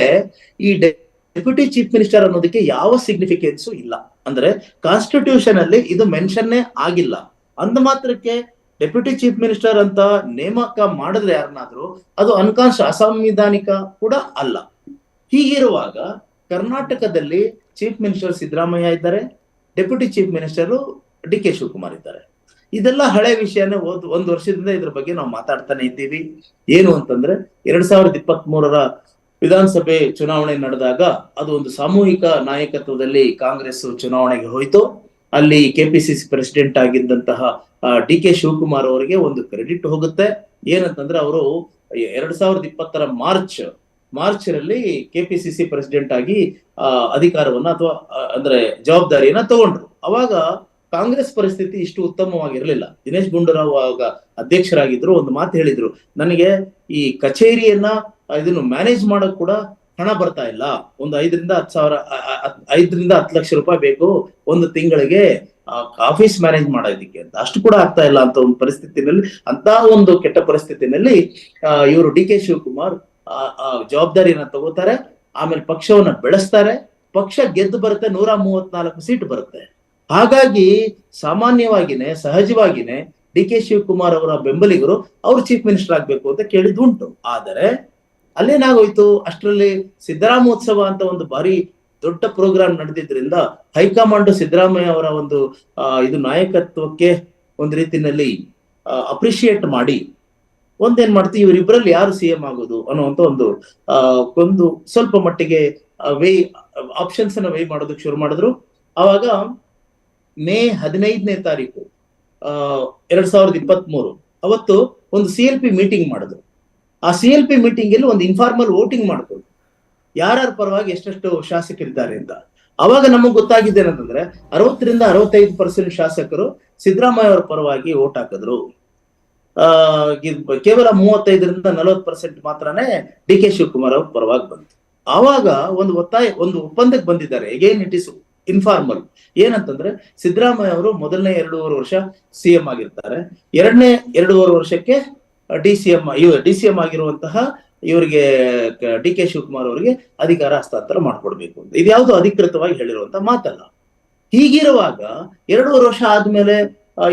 ಈ ಡೆಪ್ಯೂಟಿ ಚೀಫ್ ಮಿನಿಸ್ಟರ್ ಅನ್ನೋದಕ್ಕೆ ಯಾವ ಸಿಗ್ನಿಫಿಕೆನ್ಸು ಇಲ್ಲ. ಅಂದ್ರೆ ಕಾನ್ಸ್ಟಿಟ್ಯೂಷನ್ ಅಲ್ಲಿ ಇದು ಮೆನ್ಷನ್ನೇ ಆಗಿಲ್ಲ. ಅಂದ ಮಾತ್ರಕ್ಕೆ ಡೆಪ್ಯೂಟಿ ಚೀಫ್ ಮಿನಿಸ್ಟರ್ ಅಂತ ನೇಮಕ ಮಾಡಿದ್ರೆ ಯಾರನ್ನಾದ್ರೂ ಅದು ಅಸಂವಿಧಾನಿಕ ಕೂಡ ಅಲ್ಲ. ಹೀಗಿರುವಾಗ ಕರ್ನಾಟಕದಲ್ಲಿ ಚೀಫ್ ಮಿನಿಸ್ಟರ್ ಸಿದ್ದರಾಮಯ್ಯ ಇದ್ದಾರೆ, deputy chief minister DK Shivakumar ಇದ್ದಾರೆ. ಇದೆಲ್ಲ ಹಳೆ ವಿಷಯನೇ. ಒಂದು ವರ್ಷದಿಂದ ಇದ್ರ ಬಗ್ಗೆ ನಾವು ಮಾತಾಡ್ತಾನೆ ಇದ್ದೀವಿ. ಏನು ಅಂತಂದ್ರೆ 2023 ವಿಧಾನಸಭೆ ಚುನಾವಣೆ ನಡೆದಾಗ ಅದು ಒಂದು ಸಾಮೂಹಿಕ ನಾಯಕತ್ವದಲ್ಲಿ ಕಾಂಗ್ರೆಸ್ ಚುನಾವಣೆಗೆ ಹೋಯ್ತು. ಅಲ್ಲಿ KPCC ಪ್ರೆಸಿಡೆಂಟ್ ಆಗಿದ್ದಂತಹ DK ಶಿವಕುಮಾರ್ ಅವರಿಗೆ ಒಂದು ಕ್ರೆಡಿಟ್ ಹೋಗುತ್ತೆ. ಏನಂತಂದ್ರೆ ಅವರು 2020 ಮಾರ್ಚ್ ರಲ್ಲಿ KPCC ಪ್ರೆಸಿಡೆಂಟ್ ಆಗಿ ಅಧಿಕಾರವನ್ನ ಅಥವಾ ಅಂದ್ರೆ ಜವಾಬ್ದಾರಿಯನ್ನ ತಗೊಂಡ್ರು. ಅವಾಗ ಕಾಂಗ್ರೆಸ್ ಪರಿಸ್ಥಿತಿ ಇಷ್ಟು ಉತ್ತಮವಾಗಿರ್ಲಿಲ್ಲ. ದಿನೇಶ್ ಗುಂಡೂರಾವ್ ಆವಾಗ ಅಧ್ಯಕ್ಷರಾಗಿದ್ರು. ಒಂದು ಮಾತು ಹೇಳಿದ್ರು, ನನಗೆ ಈ ಕಚೇರಿಯನ್ನ ಇದನ್ನು ಮ್ಯಾನೇಜ್ ಮಾಡಕ್ ಕೂಡ ಹಣ ಬರ್ತಾ ಇಲ್ಲ. ಒಂದು 5 ರಿಂದ 10 ಲಕ್ಷ ರೂಪಾಯಿ ಬೇಕು ಒಂದು ತಿಂಗಳಿಗೆ ಆಫೀಸ್ ಮ್ಯಾನೇಜ್ ಮಾಡೋದಕ್ಕೆ ಅಂತ. ಅಷ್ಟು ಕೂಡ ಆಗ್ತಾ ಇಲ್ಲ ಅಂತ ಒಂದು ಪರಿಸ್ಥಿತಿನಲ್ಲಿ, ಅಂತ ಒಂದು ಕೆಟ್ಟ ಪರಿಸ್ಥಿತಿನಲ್ಲಿ ಇವರು DK ಶಿವಕುಮಾರ್ ಜವಾಬ್ದಾರಿಯನ್ನ ತಗೋತಾರೆ. ಆಮೇಲೆ ಪಕ್ಷವನ್ನ ಬೆಳೆಸ್ತಾರೆ. ಪಕ್ಷ ಗೆದ್ದು ಬರುತ್ತೆ, 134 ಸೀಟ್ ಬರುತ್ತೆ. ಹಾಗಾಗಿ ಸಾಮಾನ್ಯವಾಗಿನೇ ಸಹಜವಾಗಿನೇ DK ಶಿವಕುಮಾರ್ ಅವರ ಬೆಂಬಲಿಗರು ಅವರು ಚೀಫ್ ಮಿನಿಸ್ಟರ್ ಆಗ್ಬೇಕು ಅಂತ ಕೇಳಿದುಂಟು. ಆದರೆ ಅಲ್ಲೇನಾಗೋಯ್ತು, ಅಷ್ಟರಲ್ಲಿ ಸಿದ್ದರಾಮೋತ್ಸವ ಅಂತ ಒಂದು ಭಾರಿ ದೊಡ್ಡ ಪ್ರೋಗ್ರಾಮ್ ನಡೆದಿದ್ರಿಂದ ಹೈಕಮಾಂಡ್ ಸಿದ್ದರಾಮಯ್ಯ ಅವರ ಒಂದು ಇದು ನಾಯಕತ್ವಕ್ಕೆ ಒಂದು ರೀತಿಯಲ್ಲಿ ಅಪ್ರಿಶಿಯೇಟ್ ಮಾಡಿ ಒಂದೇನ್ ಮಾಡ್ತೀವಿ, ಇವರಿಬ್ಬರಲ್ಲಿ ಯಾರು CM ಆಗೋದು ಅನ್ನುವಂತ ಒಂದು ಸ್ವಲ್ಪ ಮಟ್ಟಿಗೆ ಆಪ್ಷನ್ಸ್ ಅನ್ನ ವೇ ಮಾಡೋದಕ್ಕೆ ಶುರು ಮಾಡಿದ್ರು. ಅವಾಗ ಮೇ 15ನೇ ತಾರೀಕು 2023 ಅವತ್ತು ಒಂದು CLP ಮೀಟಿಂಗ್ ಮಾಡಿದ್ರು. ಆ CLP ಮೀಟಿಂಗ್ ಅಲ್ಲಿ ಒಂದು ಇನ್ಫಾರ್ಮಲ್ ವೋಟಿಂಗ್ ಮಾಡ್ಕೊಂಡು ಯಾರ್ಯಾರ ಪರವಾಗಿ ಎಷ್ಟೆಷ್ಟು ಶಾಸಕರಿದ್ದಾರೆ ಅಂತ. ಅವಾಗ ನಮಗ್ ಗೊತ್ತಾಗಿದ್ದೇನಂತಂದ್ರೆ 60 ರಿಂದ 65% ಶಾಸಕರು ಸಿದ್ದರಾಮಯ್ಯ ಅವರ ಪರವಾಗಿ ವೋಟ್ ಹಾಕಿದ್ರು. ಕೇವಲ 35 ರಿಂದ 40% ಮಾತ್ರನೇ DK ಶಿವಕುಮಾರ್ ಅವ್ರ ಪರವಾಗಿ ಬಂತು. ಆವಾಗ ಒಂದು ಒಪ್ಪಂದಕ್ಕೆ ಬಂದಿದ್ದಾರೆ. Again it is informal. ಏನಂತಂದ್ರೆ ಸಿದ್ದರಾಮಯ್ಯ ಅವರು ಮೊದಲನೇ 2.5 ವರ್ಷ CM ಆಗಿರ್ತಾರೆ. ಎರಡನೇ 2.5 ವರ್ಷಕ್ಕೆ DCM ಆಗಿರುವಂತಹ ಇವರಿಗೆ DK ಶಿವಕುಮಾರ್ ಅವರಿಗೆ ಅಧಿಕಾರ ಹಸ್ತಾಂತರ ಮಾಡ್ಕೊಡ್ಬೇಕು ಅಂತ. ಇದ್ಯಾವುದು ಅಧಿಕೃತವಾಗಿ ಹೇಳಿರುವಂತ ಮಾತಲ್ಲ. ಹೀಗಿರುವಾಗ 2.5 ವರ್ಷ ಆದ್ಮೇಲೆ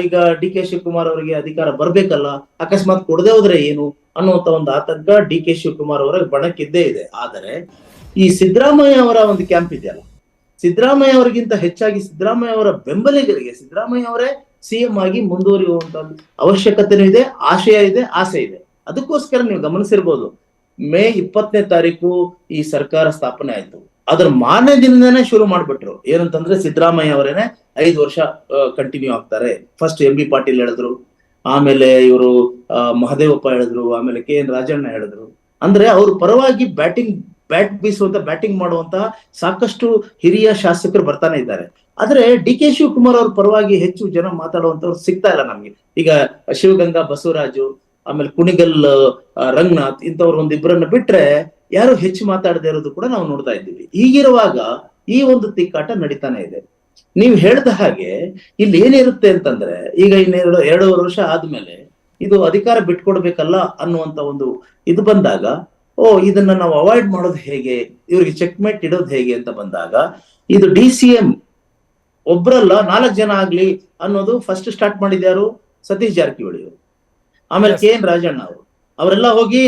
ಈಗ DK ಶಿವಕುಮಾರ್ ಅವರಿಗೆ ಅಧಿಕಾರ ಬರ್ಬೇಕಲ್ಲ, ಅಕಸ್ಮಾತ್ ಕೊಡದೆ ಹೋದ್ರೆ ಏನು ಅನ್ನುವಂತ ಒಂದು ಆತಂಕ DK ಶಿವಕುಮಾರ್ ಅವರ ಬಣಕ್ಕಿದ್ದೇ ಇದೆ. ಆದರೆ ಈ ಸಿದ್ದರಾಮಯ್ಯ ಅವರ ಒಂದು ಕ್ಯಾಂಪ್ ಇದೆಯಲ್ಲ, ಸಿದ್ದರಾಮಯ್ಯ ಅವರಿಗಿಂತ ಹೆಚ್ಚಾಗಿ ಸಿದ್ದರಾಮಯ್ಯ ಅವರ ಬೆಂಬಲಿಗರಿಗೆ ಸಿದ್ದರಾಮಯ್ಯ ಅವರೇ CM ಆಗಿ ಮುಂದುವರಿಯುವಂತ ಅವಶ್ಯಕತೆನೂ ಇದೆ, ಆಶಯ ಇದೆ, ಆಸೆ ಇದೆ. ಅದಕ್ಕೋಸ್ಕರ ನೀವು ಗಮನಿಸಿರ್ಬೋದು, ಮೇ 20ನೇ ತಾರೀಕು ಈ ಸರ್ಕಾರ ಸ್ಥಾಪನೆ ಆಯ್ತು. ಅದರ ಮಾರನೇ ದಿನದಿಂದನೇ ಶುರು ಮಾಡ್ಬಿಟ್ರು. ಏನಂತಂದ್ರೆ ಸಿದ್ದರಾಮಯ್ಯ ಅವರೇನೆ 5 ವರ್ಷ ಕಂಟಿನ್ಯೂ ಆಗ್ತಾರೆ. ಫಸ್ಟ್ MB ಪಾಟೀಲ್ ಹೇಳಿದ್ರು, ಆಮೇಲೆ ಇವರು ಮಹದೇವಪ್ಪ ಹೇಳಿದ್ರು, ಆಮೇಲೆ KN ರಾಜಣ್ಣ ಹೇಳಿದ್ರು. ಅಂದ್ರೆ ಅವ್ರ ಪರವಾಗಿ ಬ್ಯಾಟಿಂಗ್ ಮಾಡುವಂತಹ ಸಾಕಷ್ಟು ಹಿರಿಯ ಶಾಸಕರು ಬರ್ತಾನೆ ಇದ್ದಾರೆ. ಆದ್ರೆ DK ಶಿವಕುಮಾರ್ ಅವ್ರ ಪರವಾಗಿ ಹೆಚ್ಚು ಜನ ಮಾತಾಡುವಂತವ್ರು ಸಿಗ್ತಾ ಇಲ್ಲ ನಮ್ಗೆ. ಈಗ ಶಿವಗಂಗಾ ಬಸವರಾಜು, ಆಮೇಲೆ ಕುಣಿಗಲ್ ರಂಗನಾಥ್ ಇಂಥವ್ರು ಒಂದಿಬ್ಬರನ್ನ ಬಿಟ್ರೆ ಯಾರು ಹೆಚ್ಚು ಮಾತಾಡದೇ ಇರೋದು ಕೂಡ ನಾವು ನೋಡ್ತಾ ಇದ್ದೀವಿ. ಹೀಗಿರುವಾಗ ಈ ಒಂದು ತಿಕ್ಕಾಟ ನಡೀತಾನೆ ಇದೆ. ನೀವು ಹೇಳ್ದ ಹಾಗೆ ಇಲ್ಲಿ ಏನಿರುತ್ತೆ ಅಂತಂದ್ರೆ, ಈಗ ಎರಡೂವರೆ ವರ್ಷ ಆದ್ಮೇಲೆ ಇದು ಅಧಿಕಾರ ಬಿಟ್ಕೊಡ್ಬೇಕಲ್ಲ ಅನ್ನುವಂತ ಒಂದು ಇದು ಬಂದಾಗ, ಇದನ್ನ ನಾವು ಅವಾಯ್ಡ್ ಮಾಡೋದು ಹೇಗೆ, ಇವ್ರಿಗೆ ಚೆಕ್ಮೇಟ್ ಇಡೋದು ಹೇಗೆ ಅಂತ ಬಂದಾಗ, ಇದು DCM ಒಬ್ರಲ್ಲ 4 ಜನ ಆಗ್ಲಿ ಅನ್ನೋದು ಫಸ್ಟ್ ಸ್ಟಾರ್ಟ್ ಮಾಡಿದ್ಯಾರು? ಸತೀಶ್ ಜಾರಕಿಹೊಳಿ ಅವರು, ಆಮೇಲೆ KN ರಾಜಣ್ಣ ಅವರು, ಅವರೆಲ್ಲ ಹೋಗಿ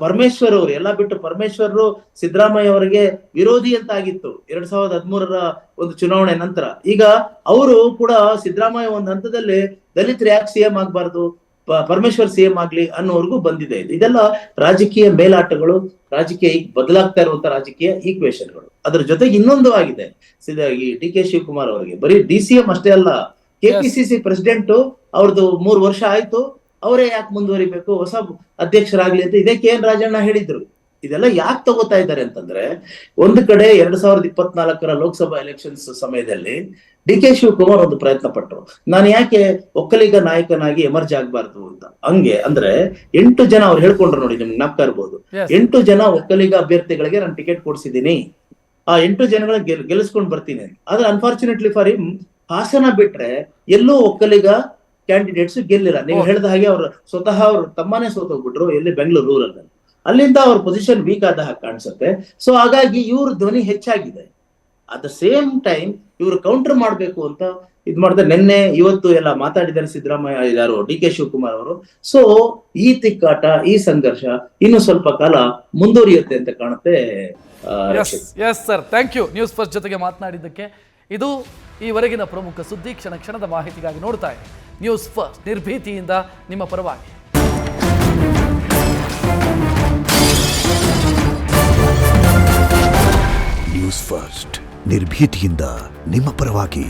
ಪರಮೇಶ್ವರ್ ಅವರು ಎಲ್ಲ ಬಿಟ್ಟು, ಪರಮೇಶ್ವರರು ಸಿದ್ದರಾಮಯ್ಯ ಅವರಿಗೆ ವಿರೋಧಿ ಅಂತ ಆಗಿತ್ತು 2013ರ ಒಂದು ಚುನಾವಣೆ ನಂತರ. ಈಗ ಅವರು ಕೂಡ ಸಿದ್ದರಾಮಯ್ಯ ಒಂದು ಹಂತದಲ್ಲಿ ದಲಿತರು ಯಾಕೆ CM ಆಗ್ಬಾರ್ದು, ಪರಮೇಶ್ವರ್ CM ಆಗ್ಲಿ ಅನ್ನೋರ್ಗೂ ಬಂದಿದೆ. ಇದೆಲ್ಲ ರಾಜಕೀಯ ಮೇಲಾಟಗಳು, ರಾಜಕೀಯ ಬದಲಾಗ್ತಾ ಇರುವಂತ ರಾಜಕೀಯ ಈಕ್ವೇಶನ್ಗಳು. ಅದ್ರ ಜೊತೆಗೆ ಇನ್ನೊಂದು ಆಗಿದೆ, ಈ DK ಶಿವಕುಮಾರ್ ಅವರಿಗೆ ಬರೀ DCM ಅಷ್ಟೇ ಅಲ್ಲ, KPCC ಪ್ರೆಸಿಡೆಂಟ್ ಅವ್ರದ್ದು 3 ವರ್ಷ ಆಯ್ತು, ಅವರೇ ಯಾಕೆ ಮುಂದುವರಿಬೇಕು, ಹೊಸ ಅಧ್ಯಕ್ಷರಾಗ್ಲಿ ಅಂತ ಇದೇ KN ರಾಜಣ್ಣ ಹೇಳಿದ್ರು. ಇದೆಲ್ಲ ಯಾಕೆ ತಗೋತಾ ಇದ್ದಾರೆ ಅಂತಂದ್ರೆ, ಒಂದು ಕಡೆ 2024ರ ಲೋಕಸಭಾ ಎಲೆಕ್ಷನ್ಸ್ ಸಮಯದಲ್ಲಿ DK ಶಿವಕುಮಾರ್ ಒಂದು ಪ್ರಯತ್ನ ಪಟ್ಟರು, ನಾನು ಯಾಕೆ ಒಕ್ಕಲಿಗ ನಾಯಕನಾಗಿ ಎಮರ್ಜ್ ಆಗ್ಬಾರ್ದು ಅಂತ. ಹಂಗೆ ಅಂದ್ರೆ 8 ಜನ ಅವ್ರು ಹೇಳ್ಕೊಂಡ್ರು ನೋಡಿ, ನಿಮ್ಗೆ ಜ್ಞಾಪಕ ಇರ್ಬೋದು, 8 ಜನ ಒಕ್ಕಲಿಗ ಅಭ್ಯರ್ಥಿಗಳಿಗೆ ನಾನು ಟಿಕೆಟ್ ಕೊಡ್ಸಿದ್ದೀನಿ, ಆ 8 ಜನಗಳ ಗೆಲ್ಲಿಸ್ಕೊಂಡ್ ಬರ್ತೀನಿ. ಆದ್ರೆ ಅನ್ಫಾರ್ಚುನೇಟ್ಲಿ ಫಾರ್ ಹಿಮ್ ಹಾಸನ ಬಿಟ್ರೆ ಎಲ್ಲೂ ಒಕ್ಕಲಿಗ ಕ್ಯಾಂಡಿಡೇಟ್ಸ್ ಗೆಲ್ಲಿಲ್ಲ. ನೀವು ಹೇಳಿದ ಹಾಗೆ ಅವ್ರು ಸ್ವತಃ ಅವ್ರು ತಮ್ಮನೇ ಸೋತೋಗ್ಬಿಟ್ರು, ಎಲ್ಲಿ ಬೆಂಗಳೂರು ರೂರಲ್ ಅಲ್ಲಿ. ಅಲ್ಲಿಂದ ಅವ್ರ ಪೊಸಿಷನ್ ವೀಕ್ ಆದ ಹಾಗೆ ಕಾಣಿಸುತ್ತೆ. ಸೊ ಹಾಗಾಗಿ ಇವ್ರ ಧ್ವನಿ ಹೆಚ್ಚಾಗಿದೆ. ಅಟ್ ದ ಸೇಮ್ ಟೈಮ್ ಇವರು ಕೌಂಟರ್ ಮಾಡ್ಬೇಕು ಅಂತ ಇದ್ ಮಾಡ್ತಾರೆ. ನಿನ್ನೆ ಇವತ್ತು ಎಲ್ಲ ಮಾತಾಡಿದ್ದಾರೆ ಸಿದ್ದರಾಮಯ್ಯ, ಯಾರು DK ಶಿವಕುಮಾರ್ ಅವರು. ಸೊ ಈ ತಿಕ್ಕಾಟ, ಈ ಸಂಘರ್ಷ ಇನ್ನು ಸ್ವಲ್ಪ ಕಾಲ ಮುಂದುವರಿಯುತ್ತೆ ಅಂತ ಕಾಣುತ್ತೆ. Yes sir, thank you news first ಜೊತೆಗೆ ಮಾತನಾಡಿದ್ದಕ್ಕೆ. ಇದು ಈವರೆಗಿನ ಪ್ರಮುಖ ಸುದ್ದಿ. ಕ್ಷಣ ಕ್ಷಣದ ಮಾಹಿತಿಗಾಗಿ ನೋಡ್ತಾ ಇರಿ ನ್ಯೂಸ್ ಫಸ್ಟ್, ನಿರ್ಭೀತಿಯಿಂದ ನಿಮ್ಮ ಪರವಾಗಿ. ನ್ಯೂಸ್ ಫಸ್ಟ್, ನಿರ್ಭೀತಿಯಿಂದ ನಿಮ್ಮ ಪರವಾಗಿ.